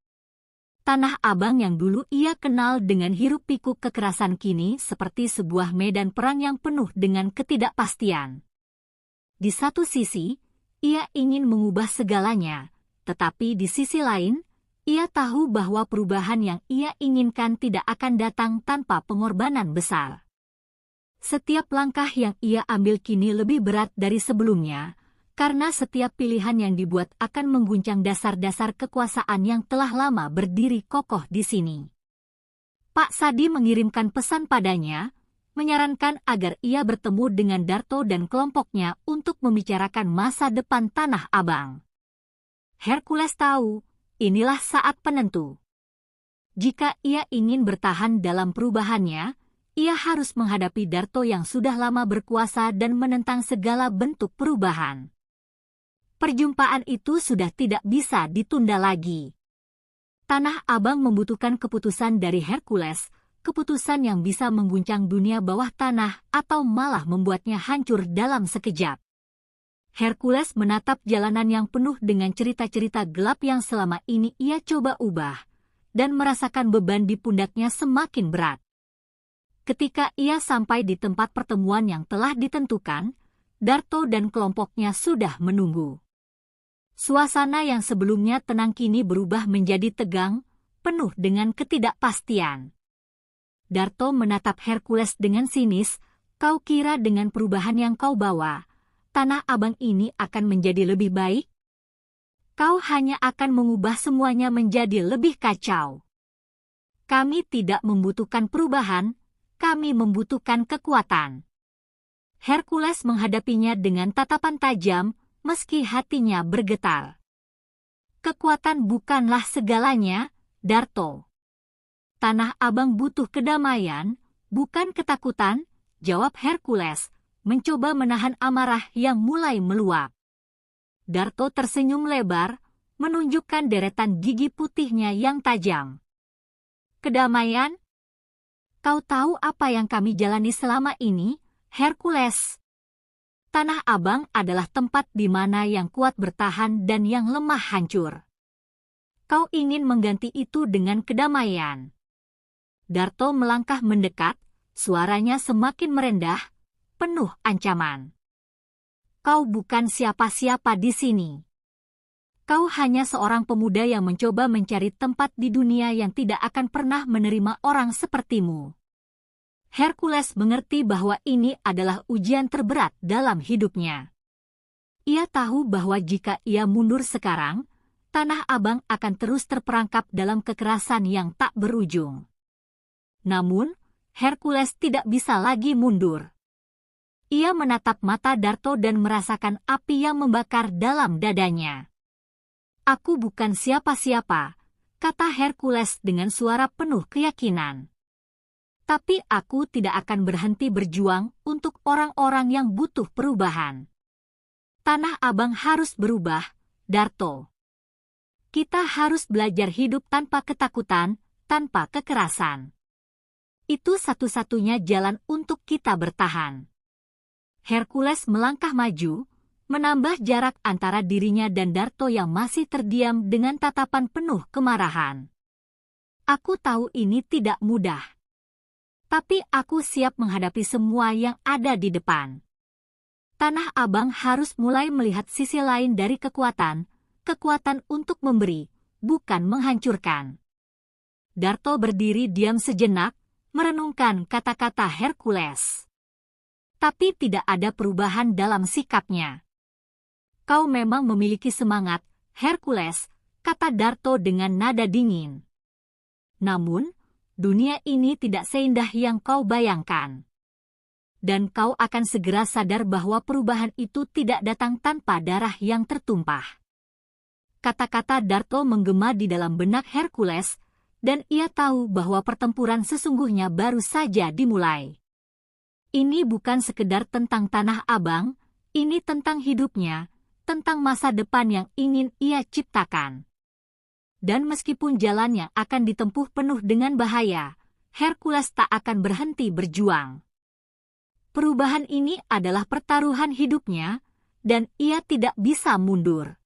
Tanah Abang yang dulu ia kenal dengan hiruk-pikuk kekerasan kini seperti sebuah medan perang yang penuh dengan ketidakpastian. Di satu sisi, ia ingin mengubah segalanya, tetapi di sisi lain, ia tahu bahwa perubahan yang ia inginkan tidak akan datang tanpa pengorbanan besar. Setiap langkah yang ia ambil kini lebih berat dari sebelumnya, karena setiap pilihan yang dibuat akan mengguncang dasar-dasar kekuasaan yang telah lama berdiri kokoh di sini. Pak Sadi mengirimkan pesan padanya, menyarankan agar ia bertemu dengan Darto dan kelompoknya untuk membicarakan masa depan Tanah Abang. Hercules tahu, inilah saat penentu. Jika ia ingin bertahan dalam perubahannya, ia harus menghadapi Darto yang sudah lama berkuasa dan menentang segala bentuk perubahan. Perjumpaan itu sudah tidak bisa ditunda lagi. Tanah Abang membutuhkan keputusan dari Hercules, keputusan yang bisa mengguncang dunia bawah tanah atau malah membuatnya hancur dalam sekejap. Hercules menatap jalanan yang penuh dengan cerita-cerita gelap yang selama ini ia coba ubah, dan merasakan beban di pundaknya semakin berat. Ketika ia sampai di tempat pertemuan yang telah ditentukan, Darto dan kelompoknya sudah menunggu. Suasana yang sebelumnya tenang kini berubah menjadi tegang, penuh dengan ketidakpastian. Darto menatap Hercules dengan sinis, "Kau kira dengan perubahan yang kau bawa, Tanah Abang ini akan menjadi lebih baik? Kau hanya akan mengubah semuanya menjadi lebih kacau. Kami tidak membutuhkan perubahan, kami membutuhkan kekuatan." Hercules menghadapinya dengan tatapan tajam, meski hatinya bergetar. "Kekuatan bukanlah segalanya, Darto. Tanah Abang butuh kedamaian, bukan ketakutan," jawab Hercules, mencoba menahan amarah yang mulai meluap. Darto tersenyum lebar, menunjukkan deretan gigi putihnya yang tajam. "Kedamaian? Kau tahu apa yang kami jalani selama ini, Hercules? Tanah Abang adalah tempat di mana yang kuat bertahan dan yang lemah hancur. Kau ingin mengganti itu dengan kedamaian." Darto melangkah mendekat, suaranya semakin merendah, penuh ancaman. "Kau bukan siapa-siapa di sini. Kau hanya seorang pemuda yang mencoba mencari tempat di dunia yang tidak akan pernah menerima orang sepertimu." Hercules mengerti bahwa ini adalah ujian terberat dalam hidupnya. Ia tahu bahwa jika ia mundur sekarang, Tanah Abang akan terus terperangkap dalam kekerasan yang tak berujung. Namun, Hercules tidak bisa lagi mundur. Ia menatap mata Darto dan merasakan api yang membakar dalam dadanya. "Aku bukan siapa-siapa," kata Hercules dengan suara penuh keyakinan. "Tapi aku tidak akan berhenti berjuang untuk orang-orang yang butuh perubahan. Tanah Abang harus berubah, Darto. Kita harus belajar hidup tanpa ketakutan, tanpa kekerasan. Itu satu-satunya jalan untuk kita bertahan." Hercules melangkah maju, menambah jarak antara dirinya dan Darto yang masih terdiam dengan tatapan penuh kemarahan. "Aku tahu ini tidak mudah. Tapi aku siap menghadapi semua yang ada di depan. Tanah Abang harus mulai melihat sisi lain dari kekuatan, kekuatan untuk memberi, bukan menghancurkan. Darto berdiri diam sejenak, merenungkan kata-kata Hercules. Tapi tidak ada perubahan dalam sikapnya. Kau memang memiliki semangat, Hercules, kata Darto dengan nada dingin. Namun, dunia ini tidak seindah yang kau bayangkan. Dan kau akan segera sadar bahwa perubahan itu tidak datang tanpa darah yang tertumpah. Kata-kata Darto menggema di dalam benak Hercules, dan ia tahu bahwa pertempuran sesungguhnya baru saja dimulai. Ini bukan sekedar tentang Tanah Abang, ini tentang hidupnya, tentang masa depan yang ingin ia ciptakan. Dan meskipun jalannya akan ditempuh penuh dengan bahaya, Hercules tak akan berhenti berjuang. Perubahan ini adalah pertaruhan hidupnya, dan ia tidak bisa mundur.